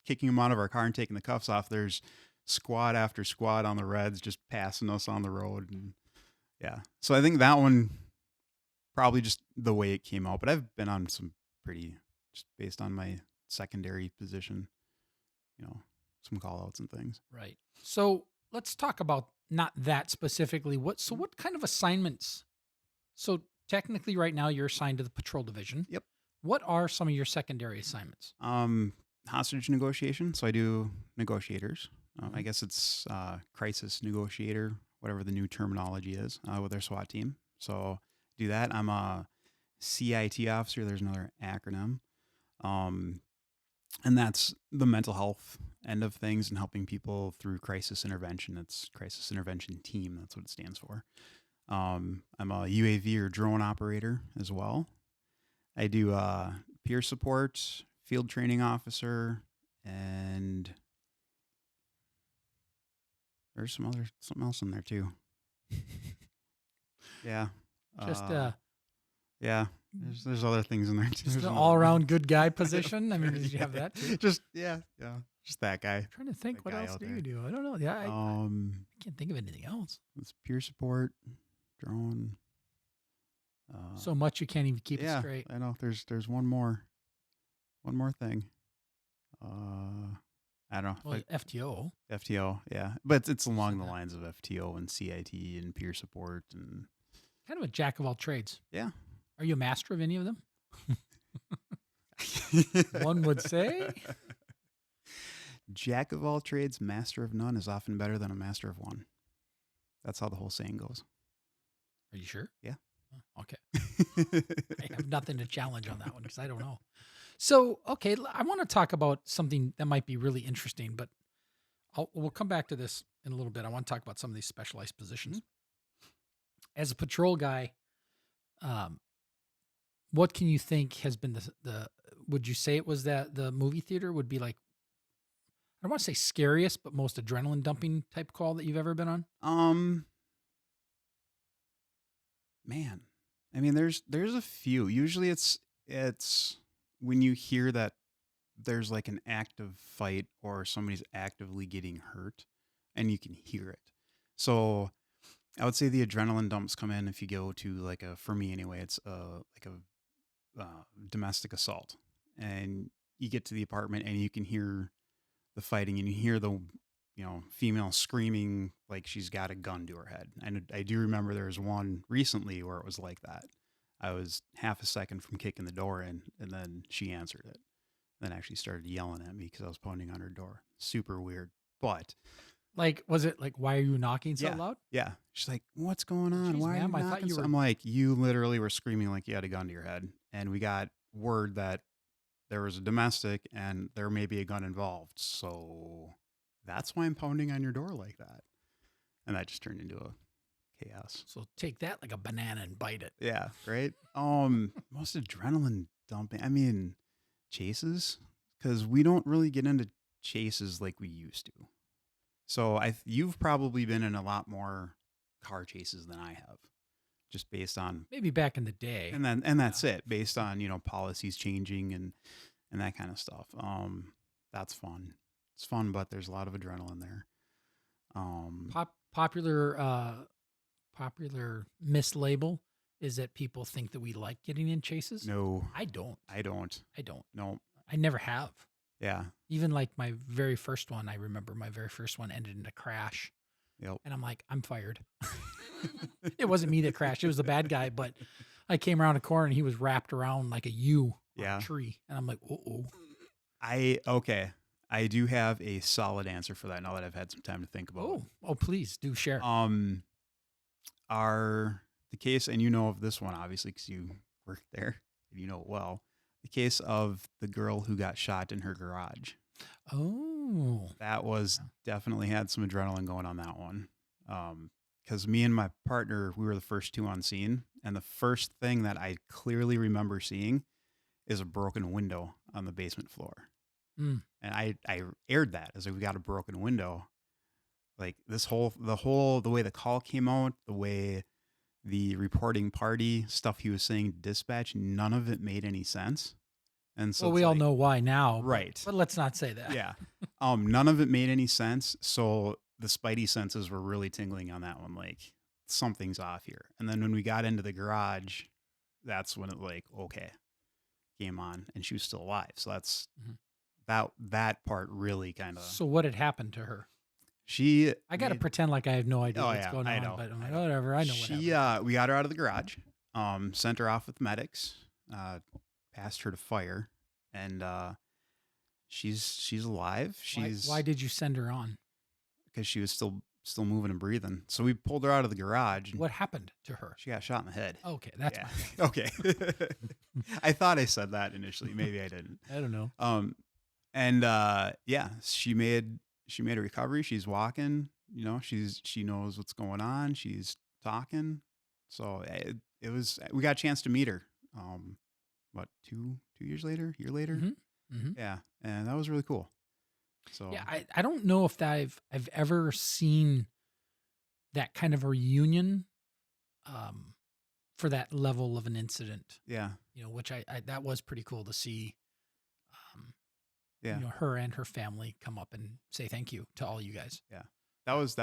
kicking him out of our car and taking the cuffs off, there's squad after squad on the reds just passing us on the road. And yeah. So I think that one, probably just the way it came out. But I've been on some pretty, just based on my secondary position, some call outs and things. Right. So let's talk about not that specifically. What kind of assignments? So technically right now you're assigned to the patrol division. Yep. What are some of your secondary assignments? Hostage negotiation. So I do negotiators. I guess it's crisis negotiator, whatever the new terminology is, with our SWAT team. So do that. I'm a CIT officer. There's another acronym. And that's the mental health end of things and helping people through crisis intervention. It's crisis intervention team. That's what it stands for. I'm a UAV or drone operator as well. I do peer support, field training officer, and there's something else in there too. Yeah. Just Yeah. There's other things in there too. just There's the another- all-around good guy position. I mean, did you have that too? Just just that guy. I'm trying to think, That what guy else out do there. you do? I don't know. Yeah, I can't think of anything else. It's peer support, drone. So much you can't even keep it straight. I know. There's one more thing. I don't know. Well, FTO. FTO, yeah, but it's along the lines of FTO and CIT and peer support and Kind of a jack of all trades. yeah. Are you a master of any of them? One would say. Jack of all trades, master of none is often better than a master of one. That's how the whole saying goes. Are you sure? Yeah. Oh, okay. I have nothing to challenge on that one because I don't know. So, okay, I want to talk about something that might be really interesting, but we'll come back to this in a little bit. I want to talk about some of these specialized positions. As a patrol guy, what can you think has been the would you say it was that the movie theater would be like, I don't want to say scariest, but most adrenaline dumping type call that you've ever been on? Man, I mean, there's a few. Usually, it's when you hear that there's like an active fight or somebody's actively getting hurt, and you can hear it. So, I would say the adrenaline dumps come in if you go to like for me anyway, it's like a domestic assault, and you get to the apartment and you can hear the fighting and you hear the female screaming like she's got a gun to her head. And I do remember there was one recently where it was like that. I was half a second from kicking the door in, and then she answered it. Then actually started yelling at me because I was pounding on her door. Super weird. But like, was it like, why are you knocking so loud? Yeah. She's like, what's going on? Jeez, Why ma'am, are I you thought knocking you so-" were- I'm like, you literally were screaming like you had a gun to your head. And we got word that there was a domestic and there may be a gun involved. So that's why I'm pounding on your door like that. And that just turned into a chaos. So take that like a banana and bite it. Yeah, right. Most adrenaline dumping. I mean, chases, because we don't really get into chases like we used to. So you've probably been in a lot more car chases than I have, just based on Maybe back in the day. and that's it, based on policies changing and that kind of stuff. That's fun. It's fun, but there's a lot of adrenaline there. Popular mislabel is that people think that we like getting in chases. No, I don't. I don't. No. I never have. Yeah. Even like my very first one, I remember my very first one ended in a crash. Yep. And I'm like, I'm fired. It wasn't me that crashed. It was the bad guy. But I came around a corner and he was wrapped around like a U on a tree. And I'm like, uh-oh. Okay. I do have a solid answer for that now that I've had some time to think about it. Oh, please do share. The case, and you know of this one, obviously, because you worked there and you know it well, the case of the girl who got shot in her garage. Oh. That was definitely had some adrenaline going on that one. Because me and my partner, we were the first two on scene. And the first thing that I clearly remember seeing is a broken window on the basement floor. Mm. And I aired that as like, we got a broken window. Like the way the call came out, the way the reporting party stuff he was saying to dispatch, none of it made any sense. And so we all know why now. Right. But let's not say that. Yeah. None of it made any sense. So the spidey senses were really tingling on that one. Like something's off here. And then when we got into the garage, that's when it like, okay, came on and she was still alive. So that's that part really kind of. So what had happened to her? I got to pretend like I have no idea what's going on, but I'm like, whatever. I know what happened. We got her out of the garage, sent her off with medics, passed her to fire, and she's alive. Why did you send her on? Because she was still moving and breathing. So we pulled her out of the garage. What happened to her? She got shot in the head. Okay, that's okay. I thought I said that initially. Maybe I didn't. I don't know. She made a recovery. She's walking. She knows what's going on. She's talking. So it was. We got a chance to meet her. what, 2 years later, year later. Mm-hmm. Yeah, and that was really cool. So Yeah, I don't know if I've ever seen that kind of a reunion for that level of an incident. yeah, Which I that was pretty cool to see. Um, yeah, her and her family come up and say thank you to all you guys. yeah. That Was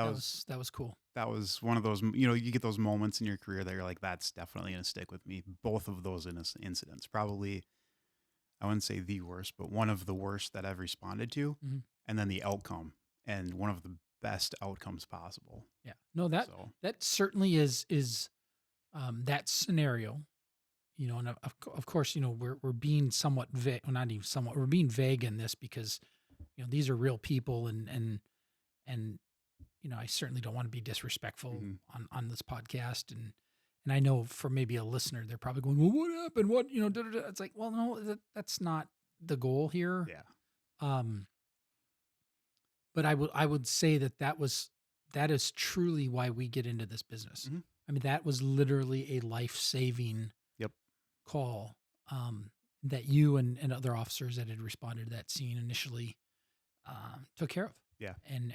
cool. that was one of those. You get those moments in your career that you're like, that's definitely gonna stick with me. Both of those incidents, probably, I wouldn't say the worst, but one of the worst that I've responded to, Mhm. and then the outcome, and one of the best outcomes possible. Yeah. No, that So that certainly is that scenario. And of course, we're being somewhat vague, well, not even somewhat, we're being vague in this because these are real people, and I certainly don't want to be disrespectful mhm. on this podcast, and I know for maybe a listener, they're probably going, well, what happened? What, da, da, da. It's like, well, no, that's not the goal here. Yeah, Um, but I would say that is truly why we get into this business. Mhm. I mean, that was literally a life-saving yep, call, that you and other officers that had responded to that scene initially, took care of. yeah, And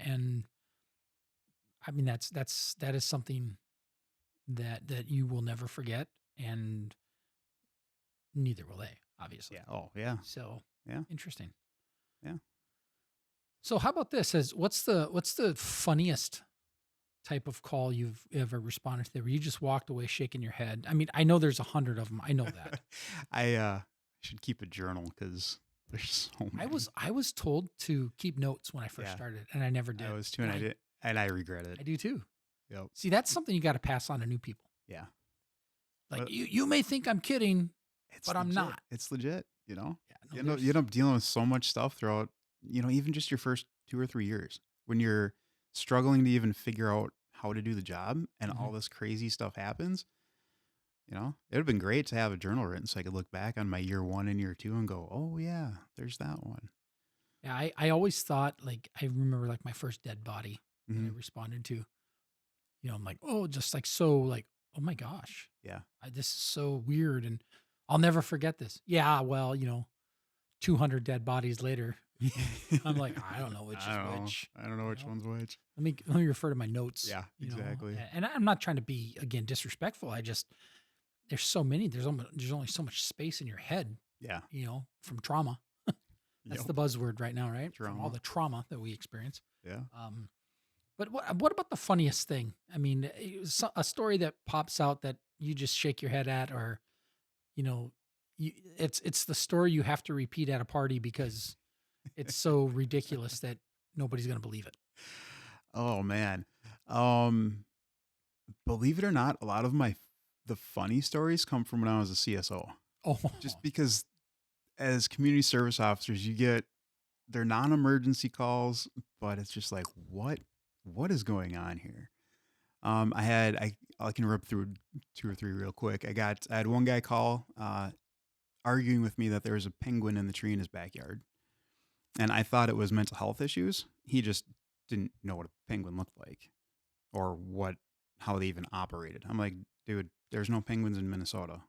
I mean, that is something that you will never forget, and neither will they, obviously. yeah. Oh, yeah, So yeah, interesting. yeah. So how about this? What's the funniest type of call you've ever responded to where you just walked away shaking your head? I mean, I know there's 100 of them. I know that. I should keep a journal because there's so many. I was told to keep notes when I first Yeah. started, and I never did. I was too, and I did, and I regret it. I do too. Yep. See, that's something you got to pass on to new people. Yeah. Like But- you may think I'm kidding, but I'm legit. not. It's legit. Yeah, no, You end up dealing with so much stuff throughout, even just your first 2 or 3 years when you're struggling to even figure out how to do the job, and all this crazy stuff happens. It would have been great to have a journal written so I could look back on my year 1 and year 2 and go, oh yeah, there's that one. Yeah, I always thought, like, I remember like my first dead body that I Mhm. responded to. I'm like, oh, just like so, like, oh my gosh, Yeah. this is so weird, and I'll never forget this. Yeah, well, 200 dead bodies later, I'm like, I don't know which I is don't know. which. I don't know which one's which. Let me refer to my notes. Yeah, exactly. And I'm not trying to be, again, disrespectful. There's so many. There's only so much space in your head. Yeah. From trauma. That's Yep. the buzzword right now, right? From all Trauma. the trauma that we experience. Yeah. But what about the funniest thing? I mean, a story that pops out that you just shake your head at, or it's the story you have to repeat at a party because it's so ridiculous that nobody's going to believe it. Oh man. Believe it or not, a lot of the funny stories come from when I was a CSO. Oh, Just because as community service officers, they're non-emergency calls, but it's just like, what is going on here? I can rip through 2 or 3 real quick. I had one guy call, arguing with me that there was a penguin in the tree in his backyard. And I thought it was mental health issues. He just didn't know what a penguin looked like or how they even operated. I'm like, dude, there's no penguins in Minnesota.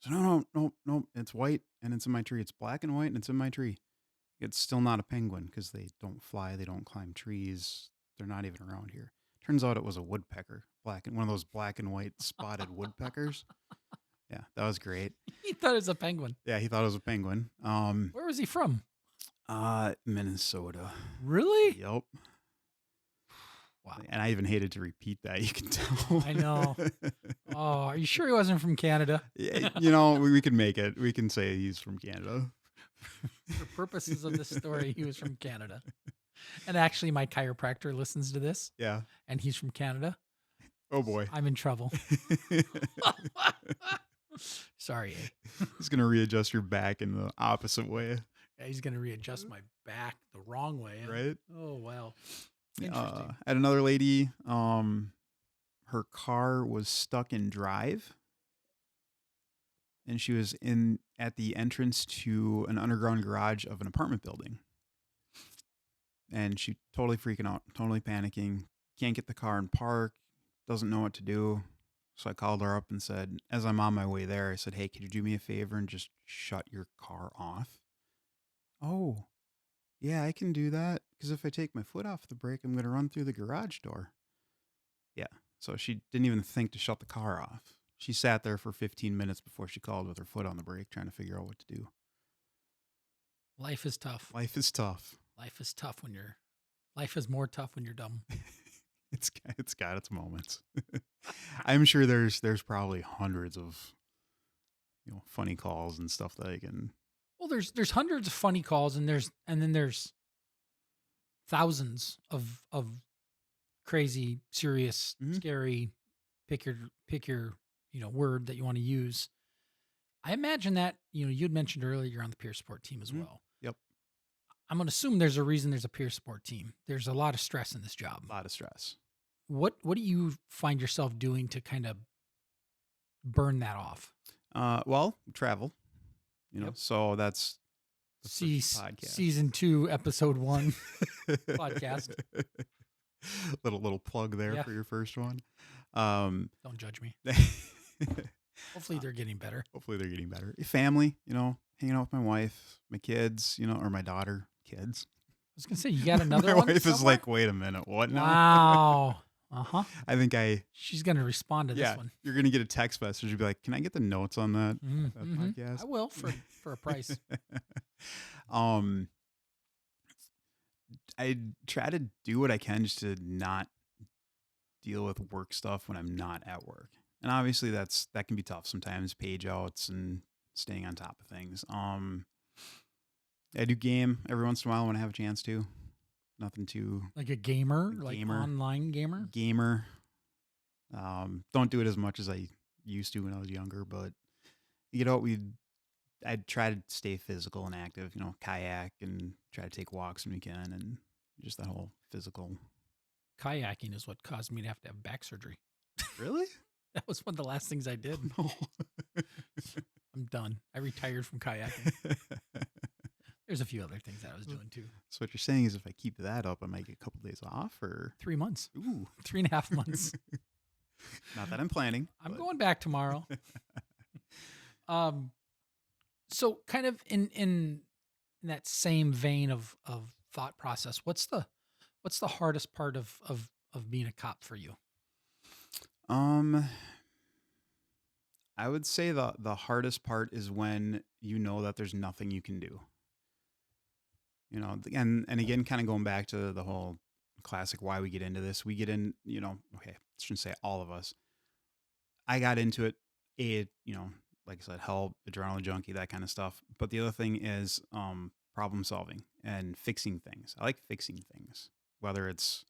So no, it's white and it's in my tree. It's black and white and it's in my tree. It's still not a penguin because they don't fly. They don't climb trees. They're not even around here. Turns out it was a woodpecker, one of those black and white spotted woodpeckers. Yeah, that was great. he thought it was a penguin. Yeah, he thought it was a penguin. Where was he from? Minnesota. Really? Yep. Wow. And I even hated to repeat that. You can tell. I know. Oh, are you sure he wasn't from Canada? Yeah, we can make it. We can say he's from Canada. For purposes of this story, he was from Canada. And actually, my chiropractor listens to this, Yeah. and he's from Canada. Oh boy. I'm in trouble. Sorry. He's gonna readjust your back in the opposite way, Yeah, he's going to readjust my back the wrong way. right? Oh, wow. Interesting. At another lady, her car was stuck in drive, and she was at the entrance to an underground garage of an apartment building, and she totally freaking out, totally panicking, can't get the car in park, doesn't know what to do. So I called her up and said, as I'm on my way there, I said, hey, could you do me a favor and just shut your car off? Oh, yeah, I can do that. Because if I take my foot off the brake, I'm going to run through the garage door. Yeah. So she didn't even think to shut the car off. She sat there for 15 minutes before she called with her foot on the brake, trying to figure out what to do. Life is tough. Life is tough. Life is tough life is more tough when you're dumb. It's got its moments. I'm sure there's probably hundreds of funny calls and stuff that I can. Well, there's hundreds of funny calls, and then there's thousands of crazy, serious, scary. Pick your word that you want to use. I imagine that you'd mentioned earlier you're on the peer support team as well. Yep. I'm going to assume there's a reason there's a peer support team. There's a lot of stress in this job. A lot of stress. What do you find yourself doing to kind of burn that off? Well, travel. Yep. So that's the podcast. Season 2, episode 1 podcast. Little plug there for your first one. Don't judge me. Hopefully they're getting better. Family, hanging out with my wife, my kids, or my daughter, kids. I was going to say, you got another my one? My wife somewhere? is like, wait a minute, what now? Wow. Uh-huh. I think she's going to respond to this one. You're going to get a text message. You'll be like, can I get the notes on that, that podcast? I will for a price. I try to do what I can just to not deal with work stuff when I'm not at work. And obviously that can be tough sometimes, page outs and staying on top of things. I do game every once in a while when I have a chance to. Nothing too like a gamer, online gamer. Don't do it as much as I used to when I was younger, but I'd try to stay physical and active, kayak and try to take walks when we can, and just that whole physical. Kayaking is what caused me to have back surgery. Really? That was one of the last things I did. Oh, no. I'm done. I retired from kayaking. There's a few other things that I was doing too. So what you're saying is if I keep that up, I might get a couple days off, or 3 months. Ooh. 3.5 months. Not that I'm planning. I'm going back tomorrow. So kind of in that same vein of thought process, what's the hardest part of being a cop for you? I would say the hardest part is when that there's nothing you can do. And again, kind of going back to the whole classic why we get into this. We get in, okay, I shouldn't say all of us. I got into it, like I said, help, adrenaline junkie, that kind of stuff. But the other thing is problem solving and fixing things. I like fixing things, whether it's,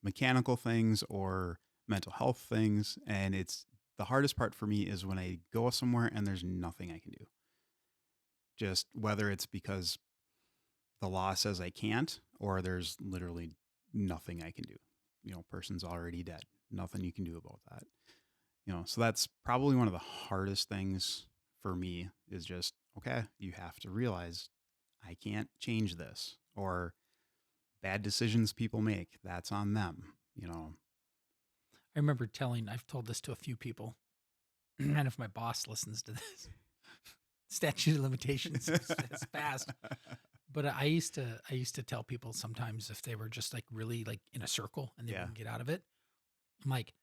mechanical things or mental health things. And the hardest part for me is when I go somewhere and there's nothing I can do. Just whether it's because the law says I can't, or there's literally nothing I can do. Person's already dead. Nothing you can do about that. So that's probably one of the hardest things for me is just, okay, you have to realize I can't change this, or bad decisions people make, that's on them, I remember I've told this to a few people, and if my boss listens to this, statute of limitations is fast. But I used to tell people sometimes if they were just like really like in a circle and they wouldn't get out of it, I'm like,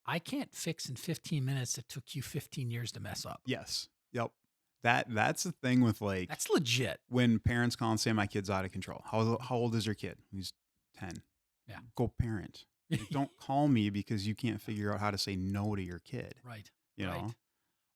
I can't fix in 15 minutes that took you 15 years to mess up. Yes. Yep. That's the thing with like, that's legit. When parents call and say my kid's out of control. How old is your kid? He's 10. Yeah. Go parent. Don't call me because you can't figure out how to say no to your kid. Right. You know?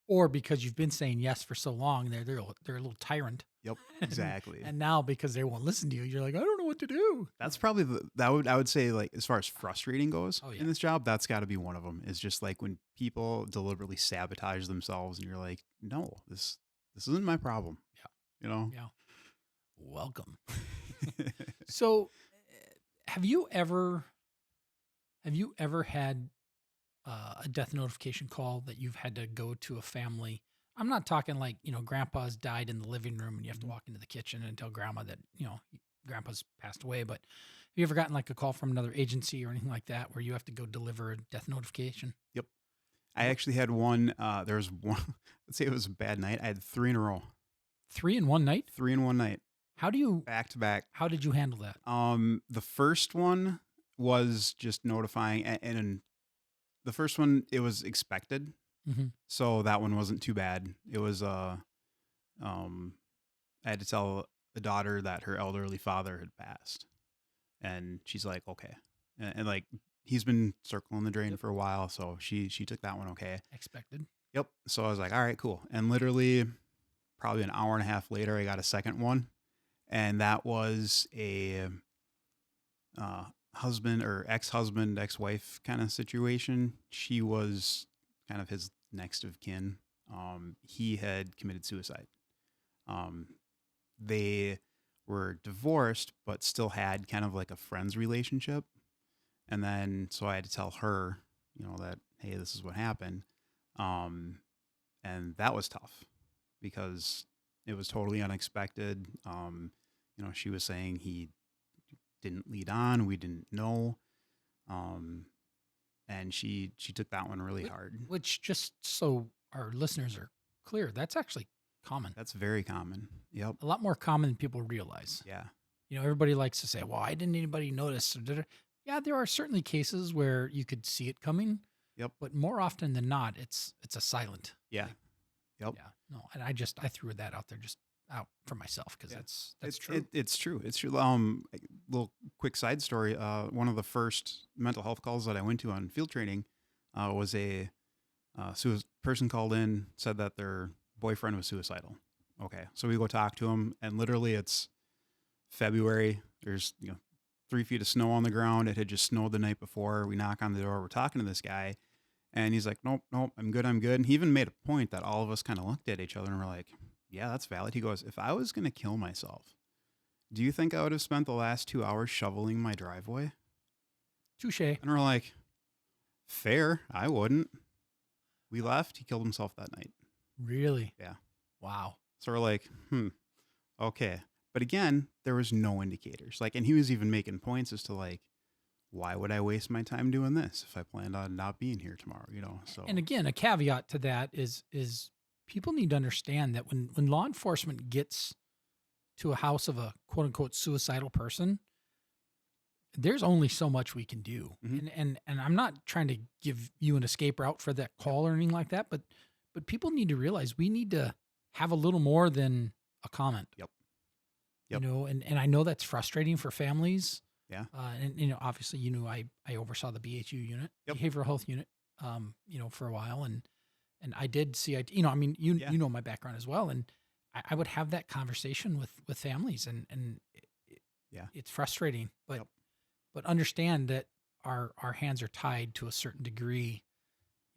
Or because you've been saying yes for so long, they're a little tyrant. Yep, exactly. And now because they won't listen to you, you're like, I don't know what to do. That's probably I would say, like, as far as frustrating goes in this job, that's got to be one of them. Is just like when people deliberately sabotage themselves, and you're like, no, this isn't my problem. Yeah, Yeah. Welcome. So, have you ever had a death notification call that you've had to go to a family? I'm not talking like, grandpa's died in the living room and you have to walk into the kitchen and tell grandma that, grandpa's passed away. But have you ever gotten like a call from another agency or anything like that where you have to go deliver a death notification? Yep. I actually had one. There was one. Let's say it was a bad night. I had 3 in a row. 3 in one night? 3 in one night, How do you, back to back. how did you handle that? The first one was just notifying, and the first one it was expected, Mm-hmm. so that one wasn't too bad. It was I had to tell the daughter that her elderly father had passed, and she's like, okay, and like he's been circling the drain for a while, so she took that one okay. Expected. Yep. So I was like, all right, cool. And literally, probably an hour and a half later, I got a second one, and that was a husband or ex-husband, ex-wife kind of situation. She was kind of his next of kin. He had committed suicide. They were divorced, but still had kind of like a friends relationship. And then, so I had to tell her, that, hey, this is what happened. And that was tough because it was totally unexpected. She was saying he didn't lead on. We didn't know. And she took that one really hard. Which, just so our listeners are clear, that's actually common. That's very common. Yep. A lot more common than people realize. Yeah. Everybody likes to say, well, I didn't anybody notice. Yeah, there are certainly cases where you could see it coming. Yep. But more often than not, it's a silent. Yeah. Yep. Yeah. No, and I threw that out there just out for myself because that's true. It's true. It's true. Little quick side story. One of the first mental health calls that I went to on field training was a person called in, said that their boyfriend was suicidal. Okay, so we go talk to him, and literally it's February. There's 3 feet of snow on the ground. It had just snowed the night before. We knock on the door. We're talking to this guy, and he's like, nope, I'm good. And he even made a point that all of us kind of looked at each other and we're like, yeah, that's valid. He goes, if I was going to kill myself, do you think I would have spent the last 2 hours shoveling my driveway? Touche. And we're like, fair. I wouldn't. We left. He killed himself that night. Really? Yeah. Wow. So we're like, okay. But again, there was no indicators. And he was even making points as to why would I waste my time doing this if I planned on not being here tomorrow, So. And again, a caveat to that is people need to understand that when law enforcement gets to a house of a quote unquote suicidal person, there's only so much we can do. Mm-hmm. And I'm not trying to give you an escape route for that call or anything like that, but people need to realize we need to have a little more than a comment. Yep. And I know that's frustrating for families. Yeah. And obviously, I oversaw the BHU unit, Yep. behavioral health unit, for a while. And I did see, you know my background as well. And I would have that conversation with families and it's frustrating, but understand that our hands are tied to a certain degree.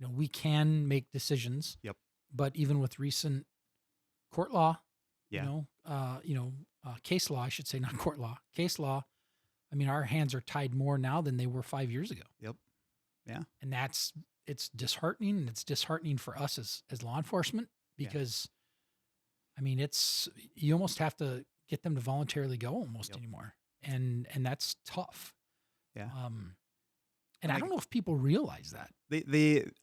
We can make decisions. Yep. But even with recent court law, Yeah. case law, I should say, not court law, case law. I mean, our hands are tied more now than they were 5 years ago. Yep. Yeah. And it's disheartening, and it's disheartening for us as law enforcement because, I mean, you almost have to get them to voluntarily go almost anymore. And that's tough. Yeah. And I don't know if people realize that.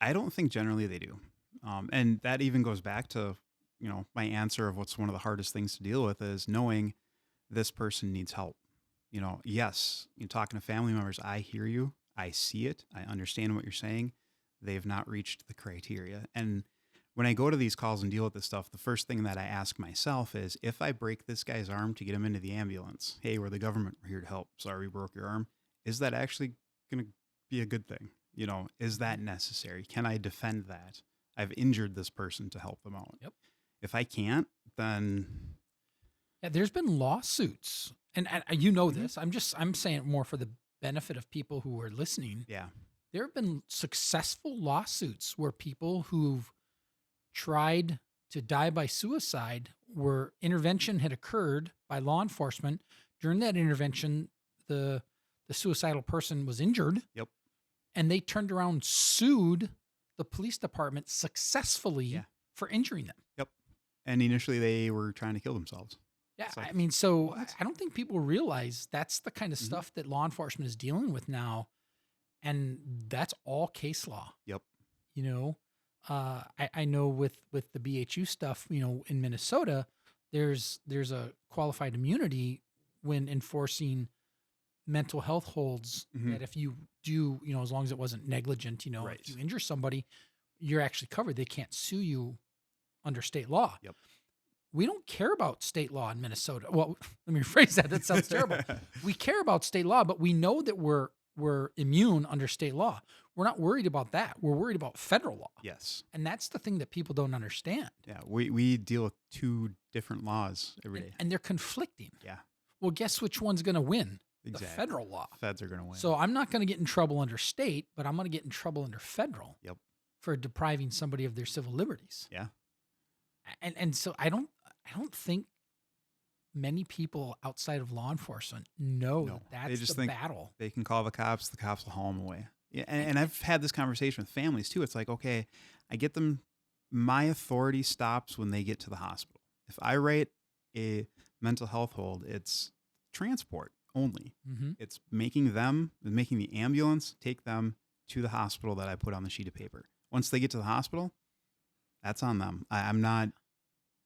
I don't think generally they do. And that even goes back to, my answer of what's one of the hardest things to deal with is knowing this person needs help. Yes, you're talking to family members. I hear you. I see it. I understand what you're saying. They've not reached the criteria. And when I go to these calls and deal with this stuff, the first thing that I ask myself is, if I break this guy's arm to get him into the ambulance, hey, we're the government, we're here to help. Sorry, we broke your arm. Is that actually going to be a good thing? Is that necessary? Can I defend that? I've injured this person to help them out. Yep. If I can't, then Yeah, there's been lawsuits, and this. I'm saying it more for the benefit of people who are listening. yeah, There have been successful lawsuits where people who've tried to die by suicide, where intervention had occurred by law enforcement. During that intervention, the suicidal person was injured. Yep. And they turned around and sued the police department successfully for injuring them. Yep. And initially they were trying to kill themselves. Yeah, It's like, I mean, so what? I don't think people realize that's the kind of stuff that law enforcement is dealing with now, and that's all case law. Yep. I know with the BHU stuff, in Minnesota, there's a qualified immunity when enforcing mental health holds, Mhm. that if you do, as long as it wasn't negligent, Right. if you injure somebody, you're actually covered. They can't sue you under state law. Yep. We don't care about state law in Minnesota. Well, let me rephrase that. That sounds terrible. We care about state law, but we know that we're immune under state law. We're not worried about that. We're worried about federal law. Yes. And that's the thing that people don't understand. Yeah. We deal with two different laws every day. And they're conflicting. Yeah. Well, guess which one's going to win? Exactly. The federal law. Feds are going to win. So I'm not going to get in trouble under state, but I'm going to get in trouble under federal. Yep. For depriving somebody of their civil liberties. Yeah. And so I don't think many people outside of law enforcement know No, that they that's just the think battle. they can call the cops will haul them away. Yeah, and I've had this conversation with families too. It's like, okay, I get them. My authority stops when they get to the hospital. If I write a mental health hold, it's transport only. Mm-hmm. It's making the ambulance take them to the hospital that I put on the sheet of paper. Once they get to the hospital, that's on them. I'm not.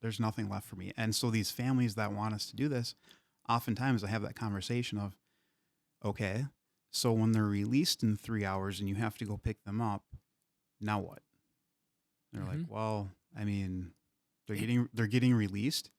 There's nothing left for me. And so these families that want us to do this, oftentimes I have that conversation of, okay, so when they're released in 3 hours and you have to go pick them up, now what? They're like, well, I mean, they're getting released.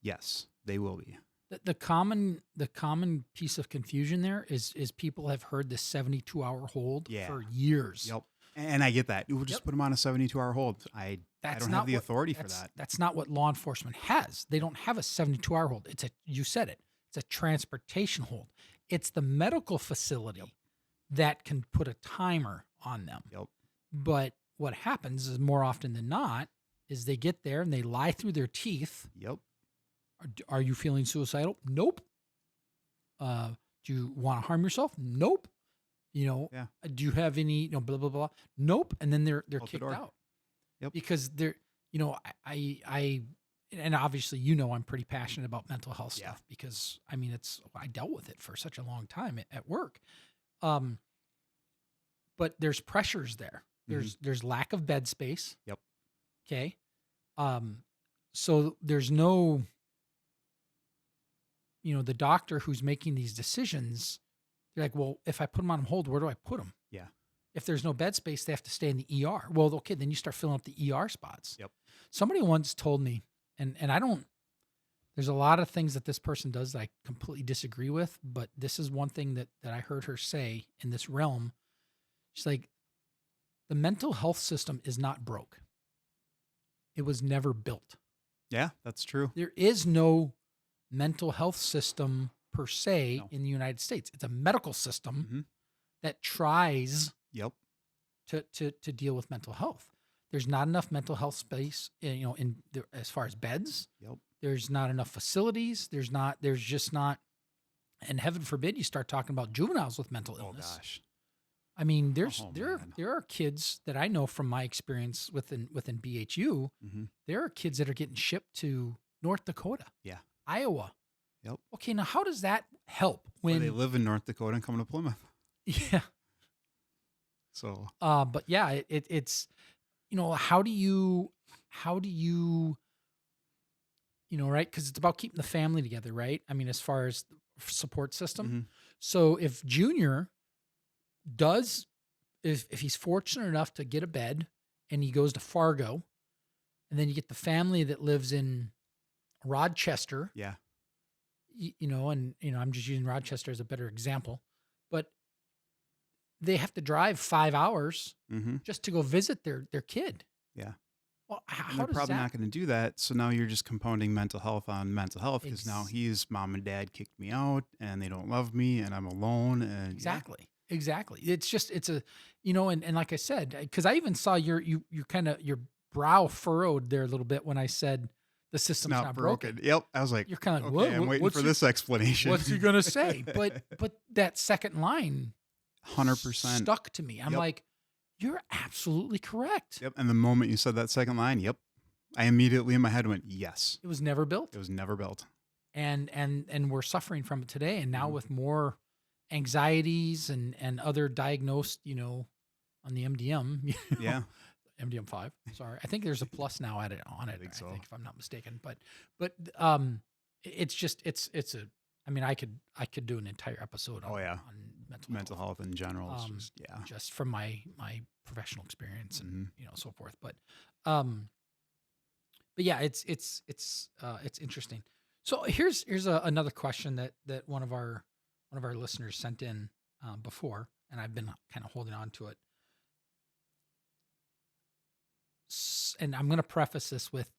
Yes, they will be. The common piece of confusion there is people have heard the 72-hour hold for years. Yep. And I get that. We'll just put them on a 72-hour hold. I don't have the authority for that. That's not what law enforcement has. They don't have a 72-hour hold. You said it. It's a transportation hold. It's the medical facility that can put a timer on them. Yep. But what happens is more often than not is they get there and they lie through their teeth. Yep. Are you feeling suicidal? Nope. Do you want to harm yourself? Nope. Do you have any, blah, blah, blah. Nope. And then they're kicked out. Yep. Because they're, I and obviously, I'm pretty passionate about mental health stuff because I dealt with it for such a long time at work. But there's pressures there. There's lack of bed space. Yep. Okay. So there's no, the doctor who's making these decisions, they're like, well, if I put them on hold, where do I put them? Yeah. If there's no bed space, they have to stay in the ER. Well, okay, then you start filling up the ER spots. Yep. Somebody once told me, and I don't, there's a lot of things that this person does that I completely disagree with, but this is one thing that I heard her say in this realm. She's like, the mental health system is not broke. It was never built. Yeah, that's true. There is no mental health system per se in the United States. It's a medical system that tries to deal with mental health. There's not enough mental health space, as far as beds. Yep. There's not enough facilities. There's just not, and heaven forbid you start talking about juveniles with mental illness. Oh gosh. I mean, there are kids that I know from my experience within BHU. There are kids that are getting shipped to North Dakota, Iowa. Yep. Okay, now how does that help when they live in North Dakota and come to Plymouth? Yeah. So. But yeah, it's how do you right? Because it's about keeping the family together, right? I mean, as far as support system. So if Junior does, if he's fortunate enough to get a bed and he goes to Fargo, and then you get the family that lives in Rochester. Yeah. I'm just using Rochester as a better example, but they have to drive 5 hours just to go visit their kid. Yeah. Well, they're probably not going to do that. So now you're just compounding mental health on mental health because now mom and dad kicked me out and they don't love me and I'm alone. And Exactly. It's a, and like I said, because I even saw your brow furrowed there a little bit when I said the system's not broken. Yep. I was like, you're kind of like, okay, I'm waiting for this explanation. What's he going to say? But that second line 100% stuck to me. I'm like, you're absolutely correct. Yep. And the moment you said that second line, I immediately in my head went, yes. It was never built. It was never built. And we're suffering from it today. And now with more anxieties and other diagnosed, on the MDM, MDM5. Sorry, I think there's a plus now added on it. think so. I think, if I'm not mistaken. But it's just it's a. I mean, I could do an entire episode on, Oh, yeah. on Mental health in general is just, just from my professional experience and so forth. But yeah, it's interesting. So here's another question that one of our listeners sent in before, and I've been kind of holding on to it. And I'm going to preface this with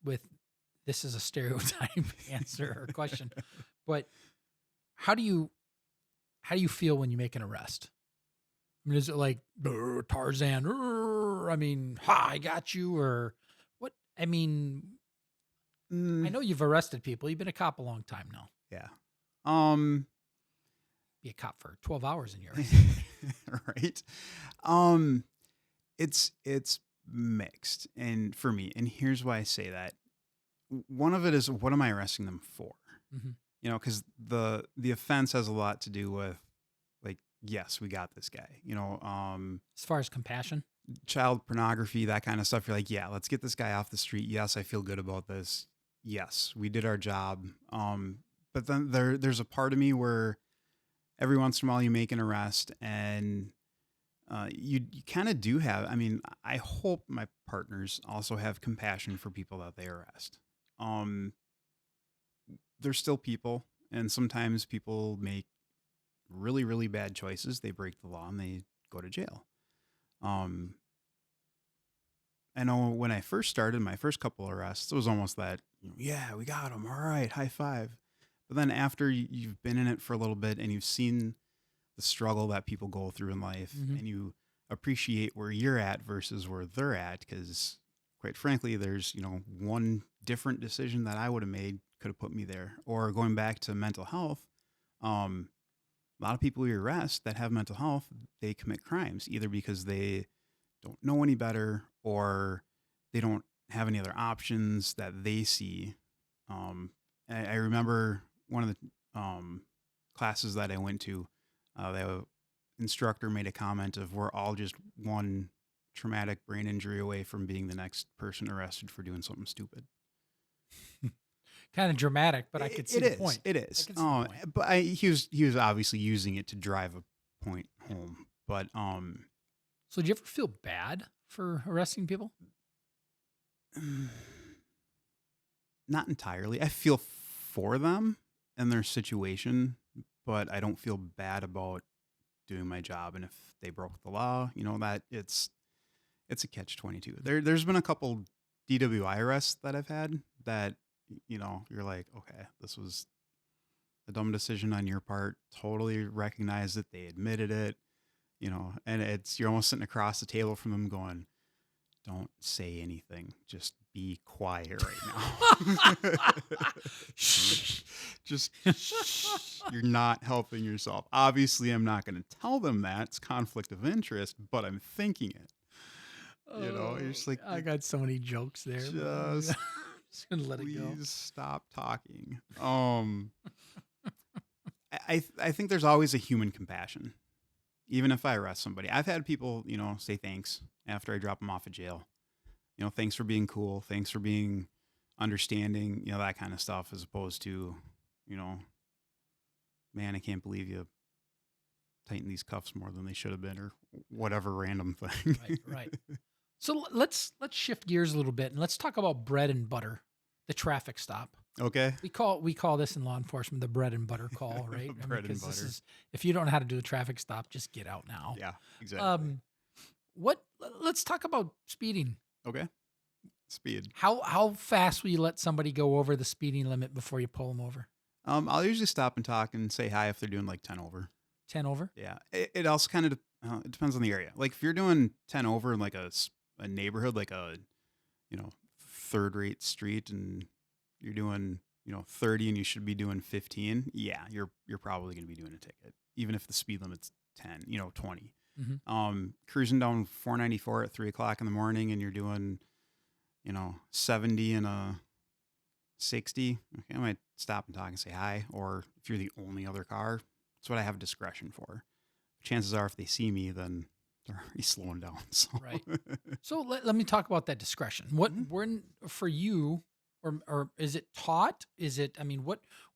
this is a stereotype answer or question, but how do you feel when you make an arrest? I mean, is it like Tarzan? I mean, ha, I got you, or what? I mean, I know you've arrested people. You've been a cop a long time now. Yeah. Be a cop for 12 hours in your right. It's mixed, and for me, and here's why I say that. One of it is, what am I arresting them for? Mm-hmm. You know, because the offense has a lot to do with, like, yes, we got this guy. You know, as far as compassion, child pornography, that kind of stuff. You're like, yeah, let's get this guy off the street. Yes, I feel good about this. Yes, we did our job. But then there's a part of me where every once in a while you make an arrest, and you kind of do have. I mean, I hope my partners also have compassion for people that they arrest. They're still people, and sometimes people make really, really bad choices. They break the law and they go to jail. I know when I first started, my first couple arrests, it was almost that, yeah, we got him. All right, high five. But then after you've been in it for a little bit and you've seen the struggle that people go through in life, and you appreciate where you're at versus where they're at, because quite frankly, there's, one different decision that I would have made could have put me there. Or going back to mental health, a lot of people you arrest that have mental health, they commit crimes either because they don't know any better or they don't have any other options that they see. I remember one of the classes that I went to, the instructor made a comment of, we're all just one traumatic brain injury away from being the next person arrested for doing something stupid. Kind of dramatic, but I could see the point. It is. But he was obviously using it to drive a point home. But so did you ever feel bad for arresting people? Not entirely. I feel for them and their situation, but I don't feel bad about doing my job. And if they broke the law, that it's a catch-22. There's been a couple DWI arrests that I've had that, you're like, okay, this was a dumb decision on your part. Totally recognize it. They admitted it, and you're almost sitting across the table from them going, don't say anything. Just be quiet right now. Just you're not helping yourself. Obviously, I'm not going to tell them that. It's conflict of interest, but I'm thinking it. You're just like, I got so many jokes there. Just gonna let it go. Please stop talking. I think there's always a human compassion, even if I arrest somebody. I've had people, say thanks after I drop them off at jail. Thanks for being cool. Thanks for being understanding. That kind of stuff, as opposed to, man, I can't believe you tightened these cuffs more than they should have been, or whatever random thing. Right. So let's shift gears a little bit and let's talk about bread and butter, the traffic stop. Okay. We call this in law enforcement the bread and butter call, right? Bread and butter. If you don't know how to do a traffic stop, just get out now. Yeah, exactly. Let's talk about speeding. Okay. Speed. How fast will you let somebody go over the speeding limit before you pull them over? I'll usually stop and talk and say hi if they're doing like 10 over. 10 over? Yeah. It also kind of it depends on the area. Like if you're doing 10 over in like a neighborhood, like a third-rate street, and you're doing 30 and you should be doing 15, yeah, you're probably going to be doing a ticket, even if the speed limit's 10, 20. Mm-hmm. Cruising down 494 at 3 o'clock in the morning and you're doing 70 and a 60, okay, I might stop and talk and say hi. Or if you're the only other car, that's what I have discretion for. Chances are if they see me, then they're already slowing down. So. Right. So let me talk about that discretion. What when for you, or is it taught? Is it? I mean,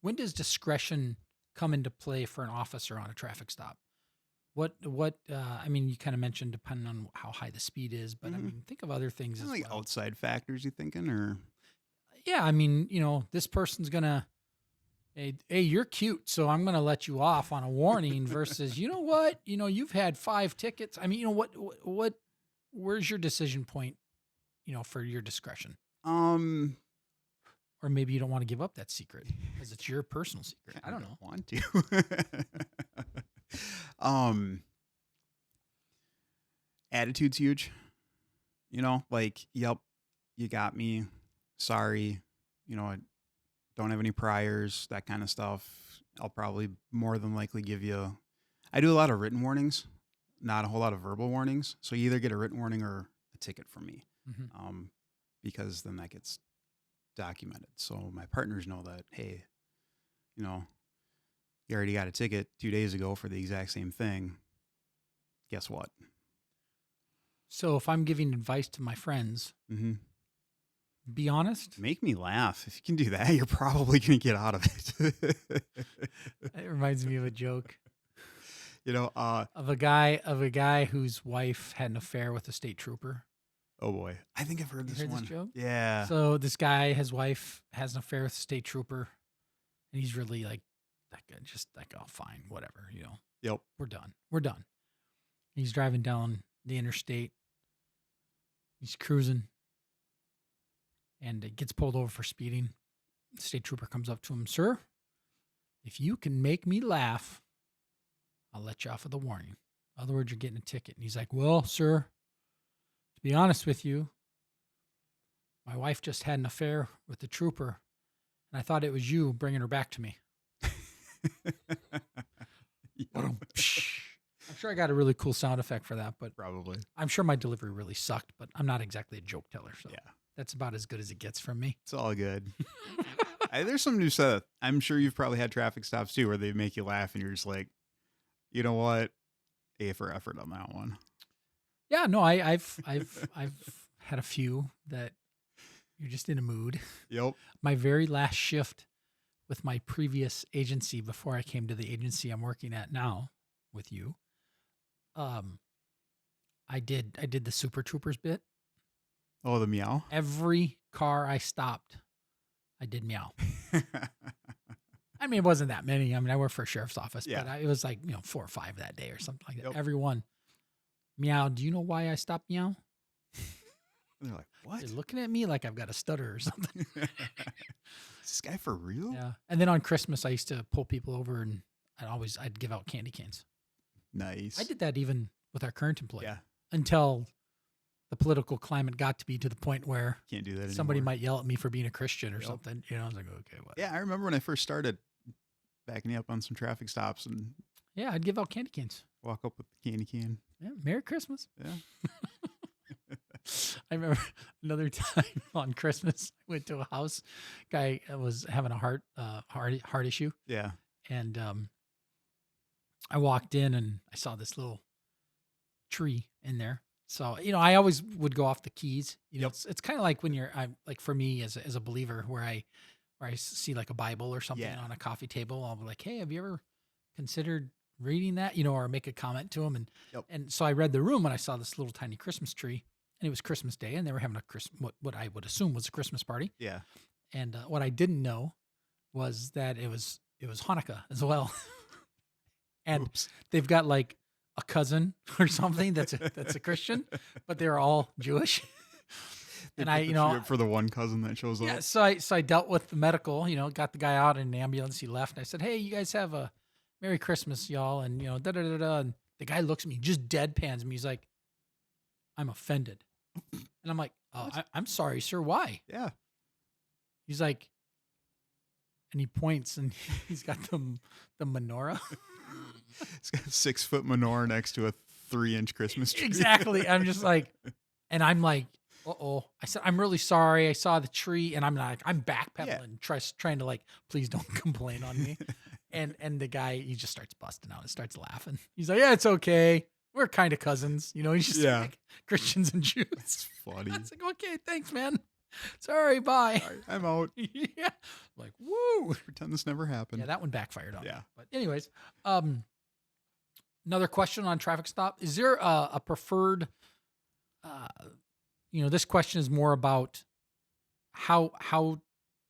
when does discretion come into play for an officer on a traffic stop? I mean, you kind of mentioned depending on how high the speed is, but I mean, think of other things as like well. outside factors you thinking, or? Yeah, I mean, this person's gonna, hey, you're cute, so I'm gonna let you off on a warning versus, you know what, you've had 5 tickets. I mean, where's your decision point, for your discretion? Or maybe you don't want to give up that secret because it's your personal secret. I don't know. Want to. Attitude's huge. Like, yep, you got me. Sorry. I don't have any priors, that kind of stuff. I'll probably more than likely give you. I do a lot of written warnings, not a whole lot of verbal warnings. So you either get a written warning or a ticket from me, because then that gets documented. So my partners know that, hey, you already got a ticket 2 days ago for the exact same thing. Guess what? So if I'm giving advice to my friends, be honest. Make me laugh. If you can do that, you're probably going to get out of it. It reminds me of a joke. Of a guy whose wife had an affair with a state trooper. Oh boy, I think I've heard this one. This joke? Yeah. So this guy, his wife has an affair with a state trooper, and he's really like, just like, oh, fine, whatever, Yep. We're done. He's driving down the interstate. He's cruising, and it gets pulled over for speeding. The state trooper comes up to him, sir, if you can make me laugh, I'll let you off with a warning. In other words, you're getting a ticket. And he's like, well, sir, to be honest with you, my wife just had an affair with the trooper, and I thought it was you bringing her back to me. I'm sure I got a really cool sound effect for that, but probably. I'm sure my delivery really sucked, but I'm not exactly a joke teller, so yeah, that's about as good as it gets from me. It's all good. There's some new stuff. I'm sure you've probably had traffic stops too, where they make you laugh, and you're just like, you know what, A for effort on that one. Yeah, no, I've had a few that you're just in a mood. Yep. My very last shift with my previous agency before I came to the agency I'm working at now with you, I did the Super Troopers bit. Oh, the meow. Every car I stopped, I did meow. I mean, it wasn't that many. I mean, I work for a sheriff's office, but it was like 4 or 5 that day or something like that. Yep. Everyone, meow. Do you know why I stopped meow? They're like, what? They're looking at me like I've got a stutter or something. Is this guy for real? Yeah. And then on Christmas, I used to pull people over and I'd give out candy canes. Nice. I did that even with our current employee. Yeah. Until the political climate got to be to the point where can't do that anymore. Somebody might yell at me for being a Christian or something. I was like, okay, what? Yeah, I remember when I first started backing you up on some traffic stops, and yeah, I'd give out candy canes. Walk up with the candy can. Yeah, Merry Christmas. Yeah. I remember another time on Christmas, I went to a house. Guy was having a heart issue. Yeah. And I walked in and I saw this little tree in there. So, I always would go off the keys. It's kind of like when like for me as a believer, where I see like a Bible or something on a coffee table, I'll be like, hey, have you ever considered reading that? Or make a comment to them. And so I read the room and I saw this little tiny Christmas tree, and it was Christmas Day, and they were having what I would assume was a Christmas party. Yeah. And what I didn't know was that it was Hanukkah as well. And they've got like a cousin or something that's a Christian, but they're all Jewish. And I, for the one cousin that shows up. Yeah. So I dealt with the medical, got the guy out in an ambulance. He left. And I said, hey, you guys have a Merry Christmas, y'all. And, And the guy looks at me, just deadpans me. He's like, I'm offended. And I'm like, I'm sorry, sir. Why? Yeah. He's like, and he points and he's got the menorah. It's got a 6-foot menorah next to a 3-inch Christmas tree. Exactly. I'm just like, and I'm like, uh-oh. I said, I'm really sorry. I saw the tree, and I'm backpedaling, trying to like, please don't complain on me. And the guy, he just starts busting out and starts laughing. He's like, yeah, it's okay. we're kind of cousins, He's just Yeah. like Christians and Jews. It's funny. It's like, okay, thanks, man. Sorry, bye. Sorry, I'm out. Yeah. Like, woo. Pretend this never happened. Yeah, that one backfired on me. Yeah. But anyways, another question on traffic stop. Is there a preferred, this question is more about how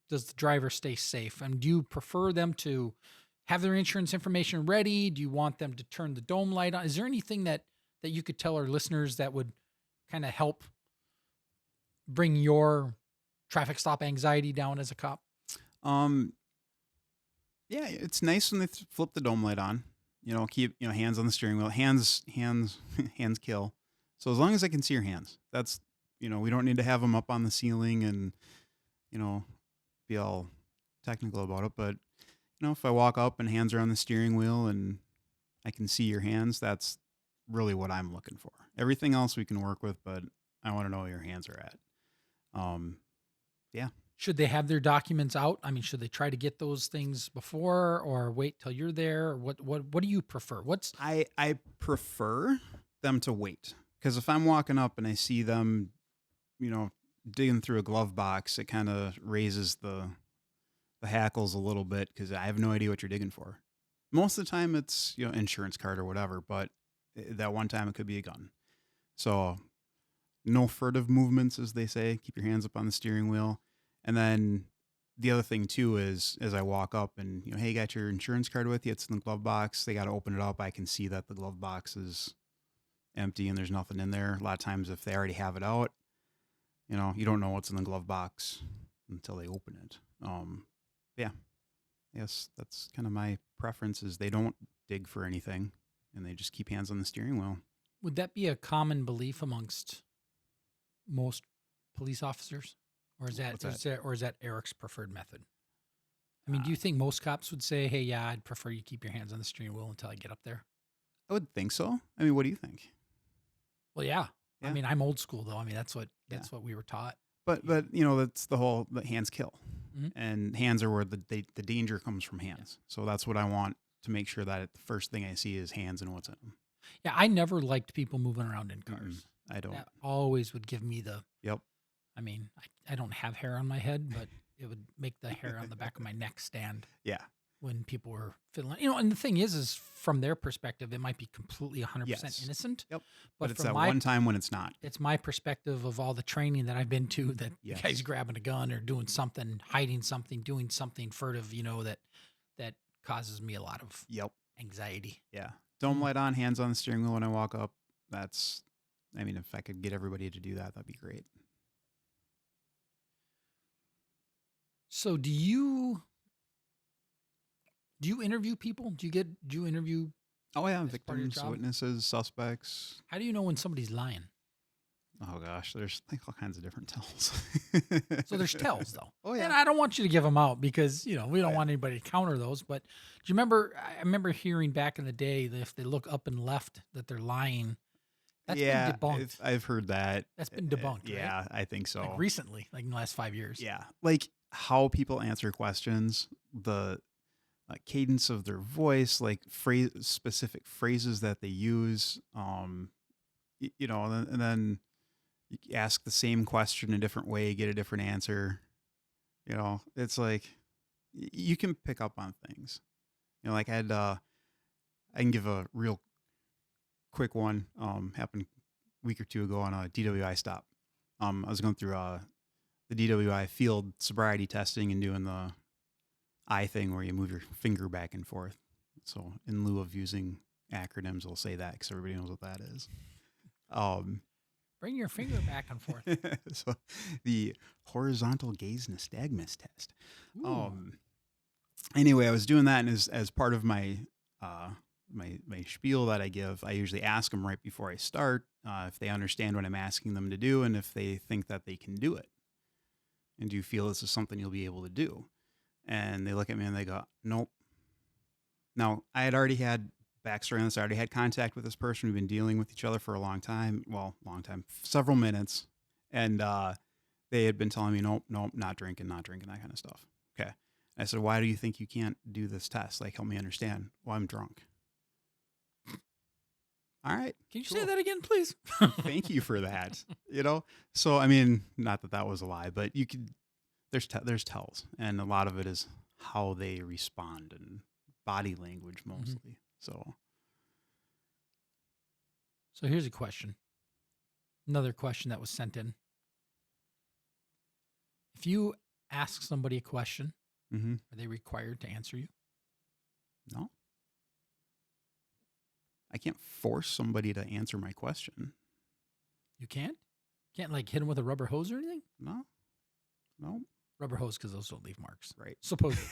does the driver stay safe? And do you prefer them to have their insurance information ready? Do you want them to turn the dome light on? Is there anything that you could tell our listeners that would kind of help bring your traffic stop anxiety down as a cop? Yeah, it's nice when they flip the dome light on. Keep hands on the steering wheel. Hands kill. So as long as I can see your hands, that's we don't need to have them up on the ceiling and be all technical about it. But if I walk up and hands are on the steering wheel and I can see your hands, that's really what I'm looking for. Everything else we can work with, but I want to know where your hands are at. Yeah. Should they have their documents out? I mean, should they try to get those things before or wait till you're there? Or what do you prefer? I prefer them to wait, because if I'm walking up and I see them, digging through a glove box, it kind of raises the hackles a little bit, because I have no idea what you're digging for. Most of the time it's insurance card or whatever, but that one time it could be a gun. So no furtive movements, as they say. Keep your hands up on the steering wheel. And then the other thing too is, as I walk up and, hey, you got your insurance card with you? It's in the glove box. They got to open it up. I can see that the glove box is empty and there's nothing in there. A lot of times if they already have it out, you don't know what's in the glove box until they open it. Yeah. Yes, that's kind of my preference, is they don't dig for anything and they just keep hands on the steering wheel. Would that be a common belief amongst most police officers? Or is that Eric's preferred method? I mean, do you think most cops would say, hey, yeah, I'd prefer you keep your hands on the steering wheel until I get up there? I would think so. I mean, what do you think? Well, yeah. Yeah. I mean, I'm old school though. I mean, that's what we were taught. But that's the hands kill. Mhm. And hands are where the danger comes from hands. Yeah. So that's what I want to make sure that the first thing I see is hands and what's in them. Yeah, I never liked people moving around in cars. I don't. That always would give me the... Yep. I mean, I don't have hair on my head, but it would make the hair on the back of my neck stand. Yeah. When people were fiddling. And the thing is from their perspective, it might be completely 100% innocent. Yep. But it's from that one time when it's not. It's my perspective of all the training that I've been to, that Yes. the guy's grabbing a gun or doing something, hiding something, doing something furtive, that causes me a lot of anxiety. Yeah. Dome light on, hands on the steering wheel when I walk up. If I could get everybody to do that, that'd be great. So do you interview people? Do you interview? Oh yeah, as part of your victims, job? witnesses, suspects. How do you know when somebody's lying? Oh gosh, there's all kinds of different tells. So there's tells though. Oh yeah. And I don't want you to give them out because, we don't want anybody to counter those. But do you remember, I remember hearing back in the day that if they look up and left that they're lying, that's been debunked. I've heard that. That's been debunked, right? Yeah, I think so. Like recently, like in the last 5 years. Yeah. Like how people answer questions, the cadence of their voice, like specific phrases that they use, and then you ask the same question a different way, get a different answer. It's like you can pick up on things. Like I can give a real quick one. Happened a week or two ago on a DWI stop. I was going through the DWI field sobriety testing and doing the eye thing where you move your finger back and forth. So in lieu of using acronyms, we'll say that because everybody knows what that is. Bring your finger back and forth. So the horizontal gaze nystagmus test. Anyway, I was doing that, and as part of my my spiel that I give, I usually ask them right before I start if they understand what I'm asking them to do and if they think that they can do it. And do you feel this is something you'll be able to do? And they look at me and they go, nope. Now, I had already had backstory on this. I already had contact with this person. We've been dealing with each other for a long time. Well, long time, several minutes. And they had been telling me, nope, not drinking, that kind of stuff. Okay. I said, why do you think you can't do this test? Like, help me understand. Well, I'm drunk. All right. Can you cool. say that again, please? Thank you for that. So I mean, not that was a lie, but you could. There's tells, and a lot of it is how they respond and body language mostly. So here's a question. Another question that was sent in. If you ask somebody a question, are they required to answer you? No. I can't force somebody to answer my question. You can't? Can't like hit them with a rubber hose or anything? No. Rubber hose because those don't leave marks. Right. Supposedly.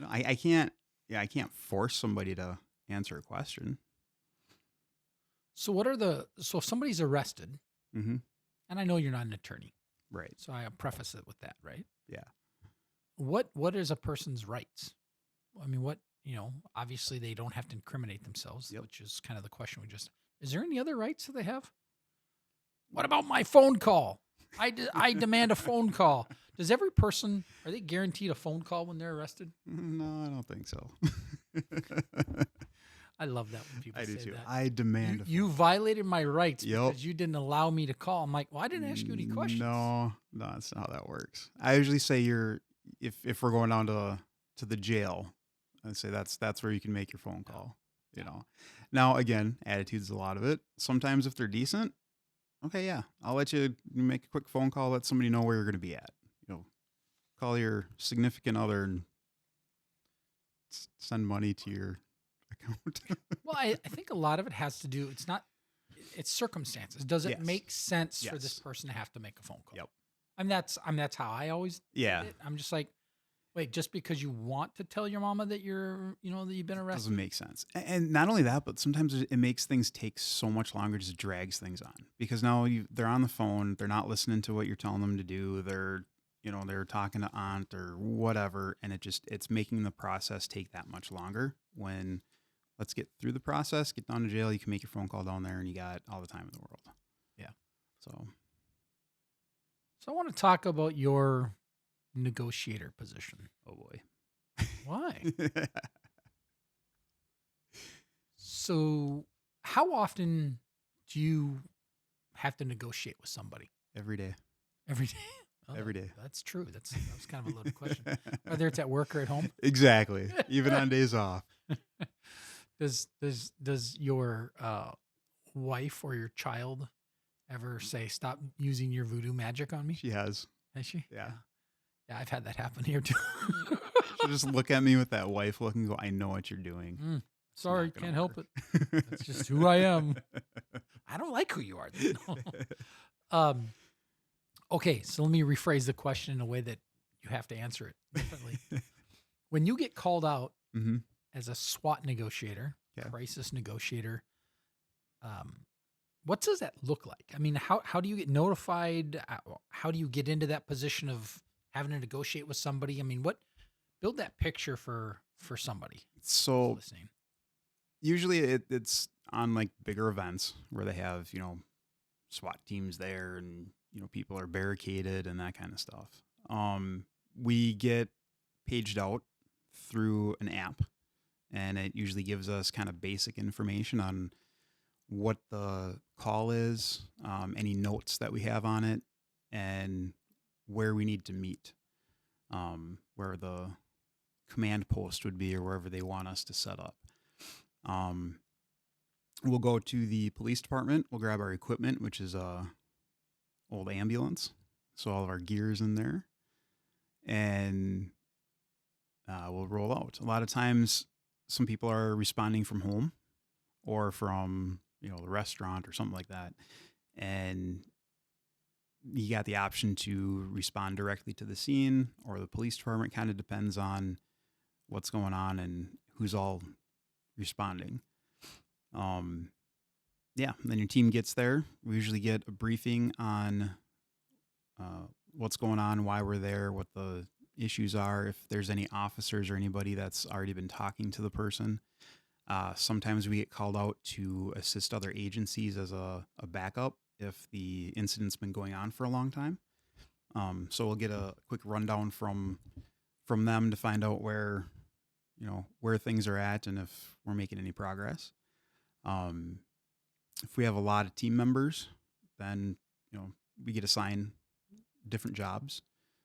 No, I can't. Yeah, I can't force somebody to answer a question. So if somebody's arrested, Mm-hmm. and I know you're not an attorney, Right. so I preface it with that, right? Yeah. What is a person's rights? I mean, obviously they don't have to incriminate themselves, which is kind of the question is there any other rights that they have? What about my phone call? I demand a phone call. Does every person, are they guaranteed a phone call when they're arrested? No, I don't think so. I love that when people I say do too. that. I demand you violated my rights Yep. because you didn't allow me to call. I'm like, well, I didn't ask you any questions. No, that's not how that works. I usually say if we're going down to the jail, I say that's where you can make your phone call. Now again, attitude's a lot of it. Sometimes if they're decent, okay, yeah, I'll let you make a quick phone call, let somebody know where you're going to be at. Call your significant other and send money to your account. Well, I think a lot of it has to do. It's circumstances. Does it make sense for this person to have to make a phone call? Yep. I mean, that's how I always did it. I'm just like, wait, just because you want to tell your mama that that you've been arrested doesn't make sense. And not only that, but sometimes it makes things take so much longer, just drags things on because now they're on the phone, they're not listening to what you're telling them to do. They're talking to aunt or whatever, and it's making the process take that much longer. When let's get through the process, get down to jail, you can make your phone call down there, and you got all the time in the world. Yeah. So I want to talk about your negotiator position. Oh boy. Why? So, how often do you have to negotiate with somebody? Every day. Every day. Oh, Every day. That's true. That was kind of a loaded question. Whether it's at work or at home. Exactly. Even on days off. Does your wife or your child ever say, "Stop using your voodoo magic on me"? She has. Has she? Yeah. Yeah, I've had that happen here too. She'll just look at me with that wife look and go, "I know what you're doing." Sorry, can't help it. That's just who I am. I don't like who you are. Okay, so let me rephrase the question in a way that you have to answer it differently. When you get called out as a SWAT negotiator, crisis negotiator, what does that look like? I mean, how do you get notified? How do you get into that position of having to negotiate with somebody? I mean, build that picture for somebody. So listening. Usually it's on like bigger events where they have, SWAT teams there and, people are barricaded and that kind of stuff. We get paged out through an app, and it usually gives us kind of basic information on what the call is, any notes that we have on it, and where we need to meet, where the command post would be or wherever they want us to set up. We'll go to the police department. We'll grab our equipment, which is a old ambulance. So all of our gear's in there, and we'll roll out. A lot of times some people are responding from home or from, the restaurant or something like that. And you got the option to respond directly to the scene or the police department. Kind of depends on what's going on and who's all responding. Then your team gets there. We usually get a briefing on what's going on, why we're there, what the issues are, if there's any officers or anybody that's already been talking to the person. Sometimes we get called out to assist other agencies as a backup if the incident's been going on for a long time. So we'll get a quick rundown from them to find out where, where things are at and if we're making any progress. If we have a lot of team members, then, we get assigned different jobs.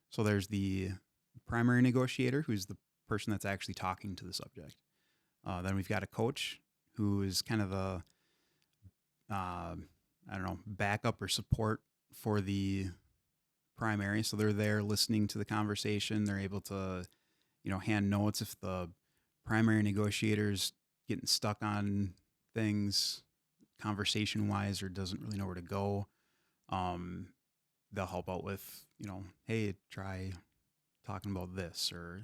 So there's the primary negotiator, who's the person that's actually talking to the subject. Then we've got a coach who is kind of the, backup or support for the primary. So they're there listening to the conversation. They're able to, hand notes if the primary negotiator's getting stuck on things conversation wise or doesn't really know where to go. They'll help out with, hey, try talking about this, or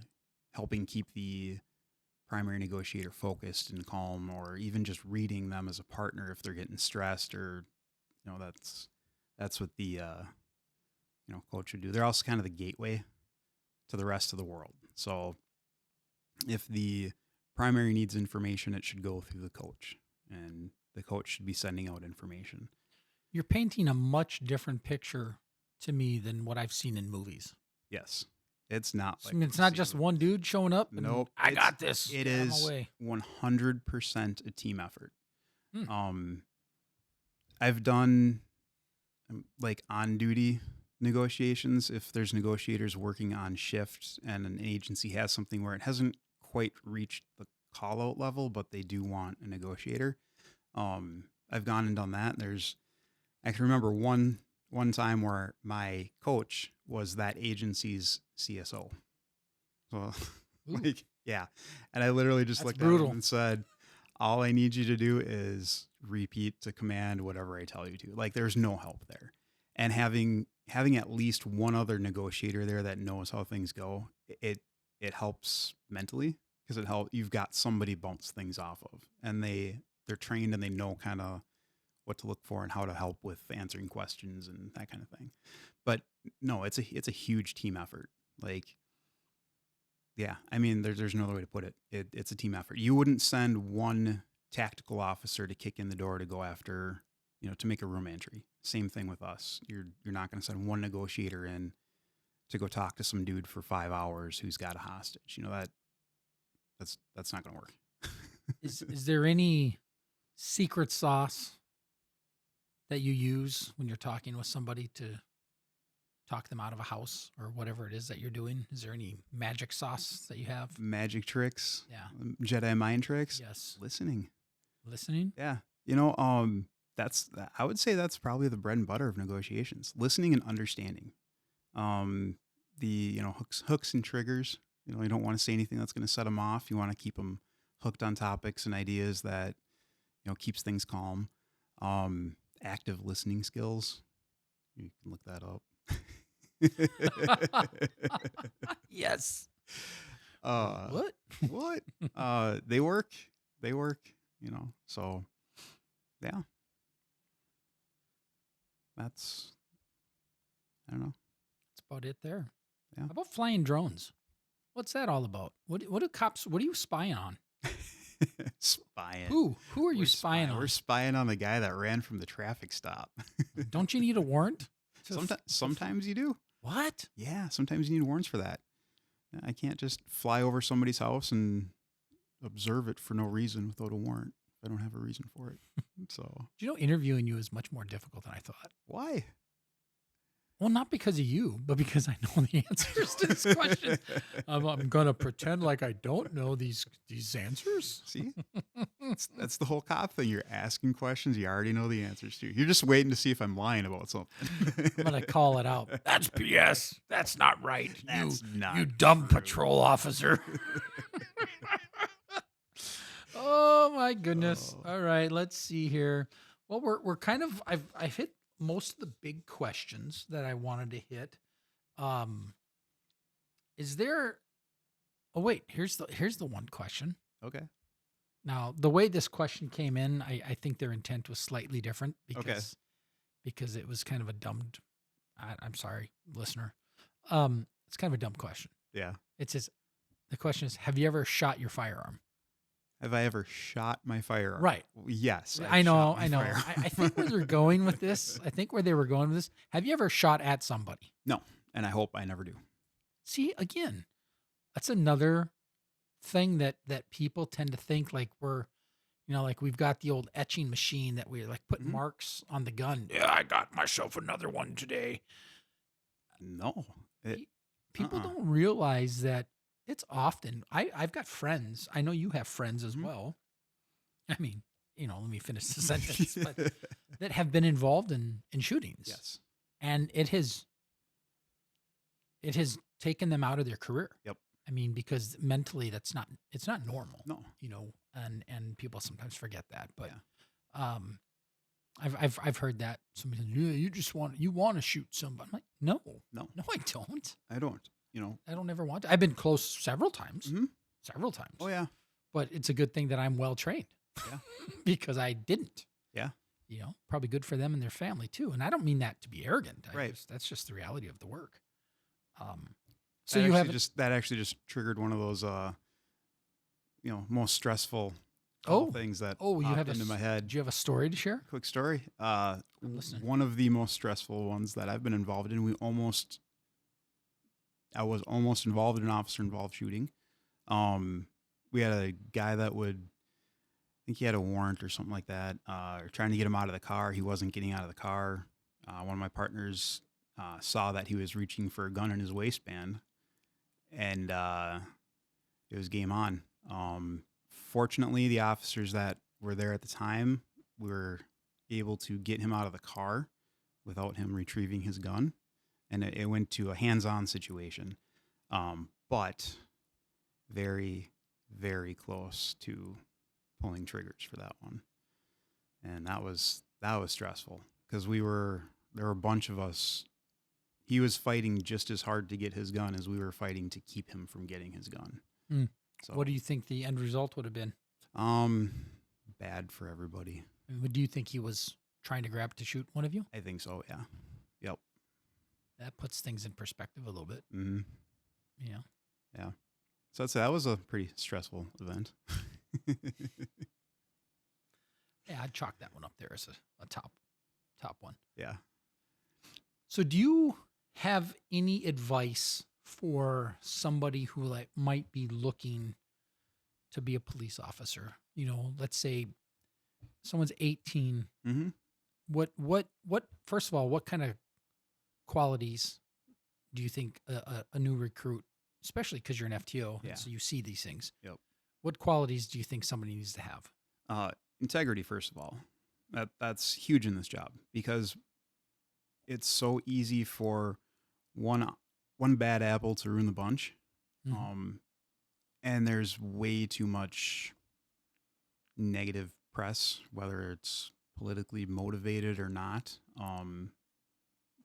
helping keep the primary negotiator focused and calm, or even just reading them as a partner if they're getting stressed, or, that's what the, coach would do. They're also kind of the gateway to the rest of the world. So if the primary needs information, it should go through the coach, and the coach should be sending out information. You're painting a much different picture to me than what I've seen in movies. Yes. It's not like it's not just one dude showing up. And, nope. I got this. It is 100% a team effort. I've done like on duty negotiations. If there's negotiators working on shift and an agency has something where it hasn't quite reached the call out level, but they do want a negotiator. I've gone and done that. I can remember one time where my coach was that agency's CSO. So yeah. And I literally just looked at him and said, all I need you to do is repeat to command whatever I tell you to. Like, there's no help there. And having at least one other negotiator there that knows how things go, it helps mentally, because you've got somebody bounce things off of, and they're trained and they know kind of what to look for and how to help with answering questions and that kind of thing. But no, it's a huge team effort. Like, yeah, I mean, there's no other way to put it. It's a team effort. You wouldn't send one tactical officer to kick in the door to go after, to make a room entry. Same thing with us. You're not going to send one negotiator in to go talk to some dude for 5 hours who's got a hostage. That's not going to work. Is there any secret sauce that you use when you're talking with somebody to talk them out of a house or whatever it is that you're doing? Is there any magic sauce that you have? Magic tricks? Yeah. Jedi mind tricks? Yes. Listening? Yeah. I would say that's probably the bread and butter of negotiations. Listening and understanding. The hooks and triggers. You don't want to say anything that's going to set them off. You want to keep them hooked on topics and ideas that, keeps things calm. Active listening skills. You can look that up. Yes. What? They work. So yeah. That's, I don't know. That's about it there. Yeah. How about flying drones? What's that all about? What are you spying on? Spying. Who are you spying on? We're spying on the guy that ran from the traffic stop. Don't you need a warrant? Sometimes you do. What? Yeah, sometimes you need warrants for that. I can't just fly over somebody's house and observe it for no reason without a warrant. I don't have a reason for it. So, Do you know interviewing you is much more difficult than I thought? Why? Well, not because of you, but because I know the answers to this question. I'm going to pretend like I don't know these answers. See? That's the whole cop thing. You're asking questions you already know the answers to. You're just waiting to see if I'm lying about something. I'm going to call it out. That's BS. That's not right. You dumb true. patrol officer. Oh, my goodness. All right, let's see here. Well, we're kind of, I've hit most of the big questions that I wanted to hit. Is there, oh wait, here's the one question. Okay. Now, the way this question came in, I think their intent was slightly different because it was kind of a dumb, I'm sorry, listener. It's kind of a dumb question. Yeah. It says, the question is, have you ever shot your firearm? Have I ever shot my firearm? Right. Yes. I know. I think where they're going with this, have you ever shot at somebody? No. And I hope I never do. See, again, that's another thing that people tend to think like we're, like we've got the old etching machine that we like put Mhm. marks on the gun. Yeah, I got myself another one today. No. People Uh-uh. don't realize that it's often. I've got friends. I know you have friends as Mhm. well. I mean, let me finish the sentence, but that have been involved in shootings. Yes. And it has taken them out of their career. Yep. I mean, because mentally it's not normal. No. And people sometimes forget that. But Yeah. I've heard that somebody says, yeah, you want to shoot somebody. I'm like, no, I don't. I don't. I don't ever want to. I've been close several times. Mhm. Several times. Oh yeah. But it's a good thing that I'm well trained. Yeah. Because I didn't. Yeah. Probably good for them and their family too. And I don't mean that to be arrogant. Right. That's just the reality of the work. So that actually just triggered one of those most stressful things that you have into my head. Do you have a story to share? Quick story. I'm listening. One of the most stressful ones that I've been involved in. I was almost involved in an officer-involved shooting. We had a guy that I think he had a warrant or something like that. Trying to get him out of the car. He wasn't getting out of the car. One of my partners saw that he was reaching for a gun in his waistband, and it was game on. Fortunately, the officers that were there at the time were able to get him out of the car without him retrieving his gun. And it went to a hands-on situation, but very, very close to pulling triggers for that one. And that was stressful because there were a bunch of us. He was fighting just as hard to get his gun as we were fighting to keep him from getting his gun. Mm. So, what do you think the end result would have been? Bad for everybody. Do you think he was trying to grab to shoot one of you? I think so. Yeah. Yep. That puts things in perspective a little bit. Mm-hmm. Yeah. Yeah. So that was a pretty stressful event. Yeah, I'd chalk that one up there as a top one. Yeah. So do you have any advice for somebody who might be looking to be a police officer? Let's say someone's 18. Mm-hmm. What first of all, what kind of qualities do you think a new recruit, especially because you're an FTO, Yeah. so you see these things. Yep. What qualities do you think somebody needs to have? Integrity, first of all. That's huge in this job because it's so easy for one bad apple to ruin the bunch. Mm-hmm. And there's way too much negative press, whether it's politically motivated or not.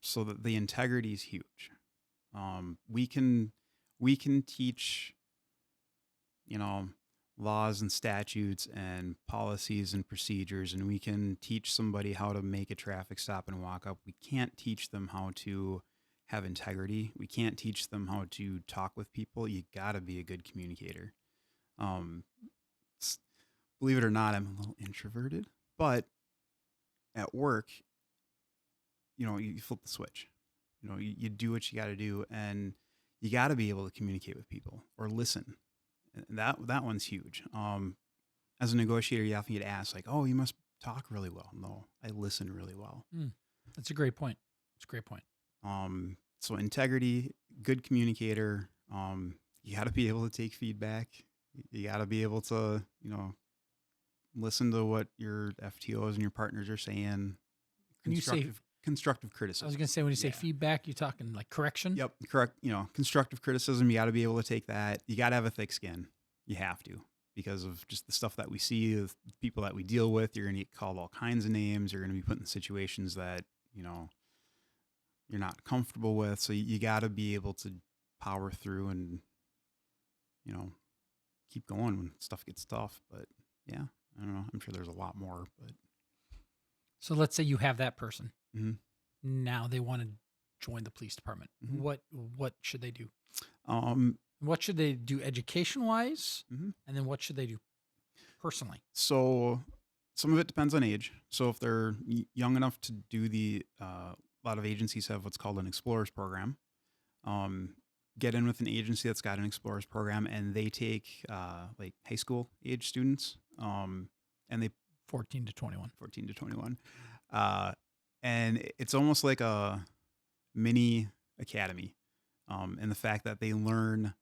So that the integrity is huge. We can teach, laws and statutes and policies and procedures, and we can teach somebody how to make a traffic stop and walk up. We can't teach them how to have integrity. We can't teach them how to talk with people. You got to be a good communicator. Believe it or not, I'm a little introverted, but at work, you flip the switch. You do what you got to do, and you got to be able to communicate with people or listen. And that one's huge. As a negotiator, you often get asked like, "Oh, you must talk really well." No, I listen really well. That's a great point. So integrity, good communicator. You got to be able to take feedback. You got to be able to, listen to what your FTOs and your partners are saying. Constructive criticism. I was going to say, when you say feedback, you're talking like correction? Yep, correct. Constructive criticism, you got to be able to take that. You got to have a thick skin. You have to, because of just the stuff that we see, the people that we deal with. You're going to get called all kinds of names. You're going to be put in situations that, you're not comfortable with. So you got to be able to power through and, keep going when stuff gets tough. But yeah, I don't know. I'm sure there's a lot more, but. So let's say you have that person. Mm-hmm. Now they want to join the police department. Mm-hmm. What should they do? What should they do education-wise? Mm-hmm. And then what should they do personally? So some of it depends on age. So if they're young enough to do a lot of agencies have what's called an explorers program. get in with an agency that's got an explorers program, and they take like high school age students, and they 14 to 21. 14 to 21, and it's almost like a mini academy, in the fact that they learn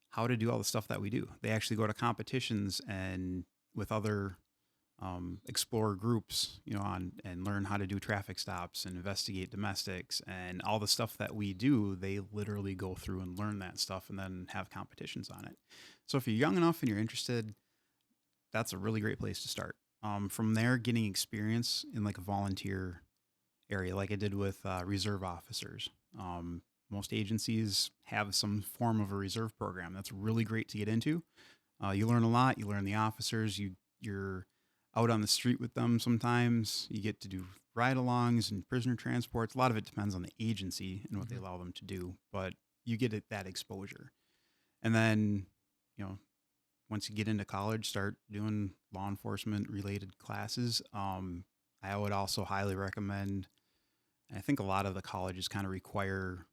how to do all the stuff that we do. They actually go to competitions and with other explorer groups, and learn how to do traffic stops and investigate domestics and all the stuff that we do. They literally go through and learn that stuff and then have competitions on it. So if you're young enough and you're interested, that's a really great place to start. From there, getting experience in like a volunteer area, like I did with reserve officers. Most agencies have some form of a reserve program. That's really great to get into. You learn a lot. You learn the officers. You're out on the street with them sometimes. You get to do ride-alongs and prisoner transports. A lot of it depends on the agency and what they allow them to do, but you get that exposure. And then, once you get into college, start doing law enforcement related classes. I would also highly recommend, I think a lot of the colleges kind of require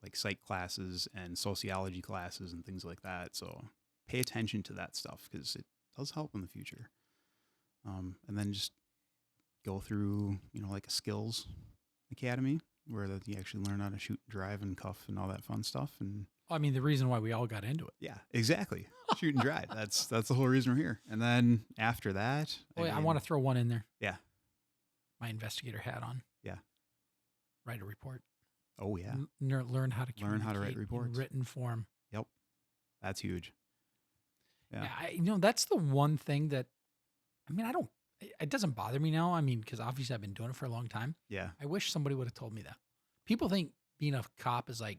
like psych classes and sociology classes and things like that. So pay attention to that stuff because it does help in the future. And then just go through, like a skills academy where you actually learn how to shoot, drive, and cuff and all that fun stuff. And I mean, the reason why we all got into it. yeah, exactly. Shoot and drive. That's the whole reason we're here. And then after that, I want to throw one in there. Yeah. My investigator hat on. Yeah. Write a report. Oh yeah. Learn how to write reports in written form. Yep. That's huge. Yeah. That's the one thing that, it doesn't bother me now. Because obviously I've been doing it for a long time. Yeah. I wish somebody would have told me that. People think being a cop is like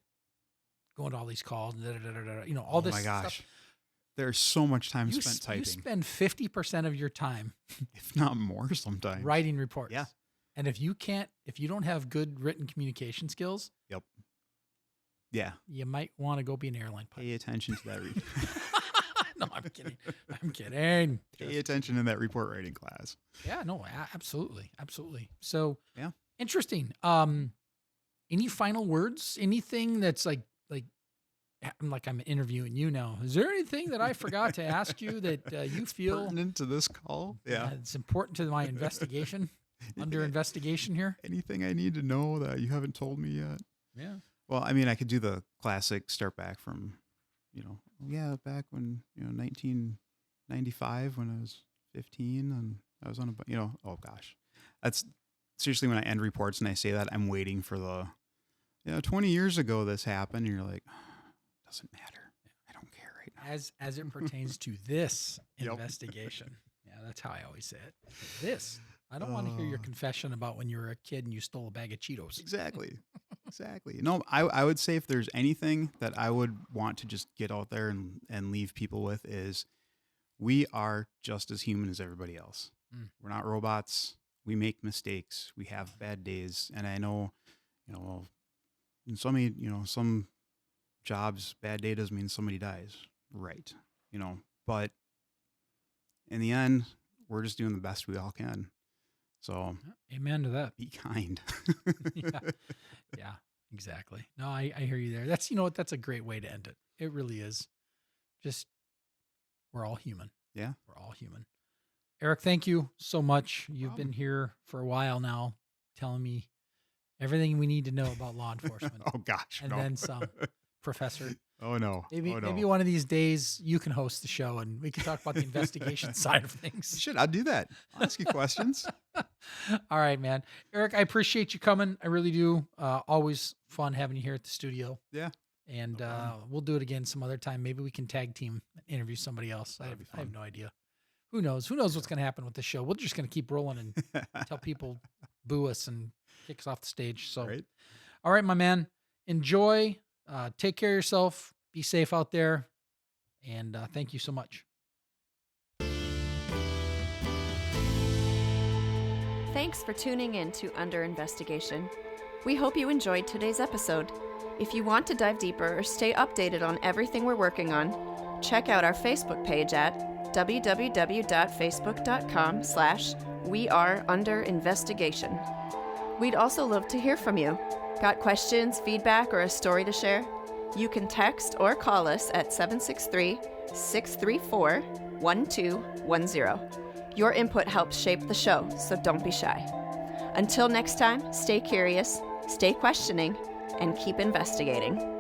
going to all these calls and all this stuff. Oh my gosh. Stuff. There's so much time spent typing. You spend 50% of your time, if not more sometimes, writing reports. Yeah. And if you don't have good written communication skills. Yep. Yeah. You might want to go be an airline pilot. Pay attention to that. No, I'm kidding. I'm kidding. Pay attention in that report writing class. Yeah, no, absolutely. Absolutely. So, yeah. Interesting. Any final words? Anything that's like I'm interviewing you now. Is there anything that I forgot to ask you that you feel pertinent to this call? Yeah. It's important to my investigation, under investigation here? Anything I need to know that you haven't told me yet? Yeah. Well, I could do the classic start back from, back when, 1995 when I was 15 and I was on oh gosh. That's seriously when I end reports and I say that, I'm waiting for the, 20 years ago this happened, and you're like, doesn't matter. I don't care right now. As it pertains to this Yep. investigation. Yeah, that's how I always say it. This. I don't want to hear your confession about when you were a kid and you stole a bag of Cheetos. Exactly. No, I would say if there's anything that I would want to just get out there and leave people with is we are just as human as everybody else. We're not robots. We make mistakes. We have bad days. And I know, in so many, some jobs, bad day doesn't mean somebody dies. Right. But in the end, we're just doing the best we all can. So amen to that. Be kind. Yeah, exactly. No, I hear you there. That's, that's a great way to end it. It really is. Just, we're all human. Yeah. We're all human. Eric, thank you so much. You've been here for a while now telling me everything we need to know about law enforcement. Oh gosh. And then some, Professor. Oh no. Maybe one of these days you can host the show and we can talk about the investigation side of things. Shit, I'll do that. I'll ask you questions. All right, man. Eric, I appreciate you coming. I really do. Always fun having you here at the studio. Yeah. And we'll do it again some other time. Maybe we can tag team and interview somebody else. I have no idea. Who knows? Who knows what's going to happen with the show? We're just going to keep rolling and tell people boo us and kick us off the stage. So, All right, my man. Enjoy. Take care of yourself. Be safe out there. And thank you so much. Thanks for tuning in to Under Investigation. We hope you enjoyed today's episode. If you want to dive deeper or stay updated on everything we're working on, check out our Facebook page at www.facebook.com/weareunderinvestigation. We'd also love to hear from you. Got questions, feedback, or a story to share? You can text or call us at 763-634-1210. Your input helps shape the show, so don't be shy. Until next time, stay curious, stay questioning, and keep investigating.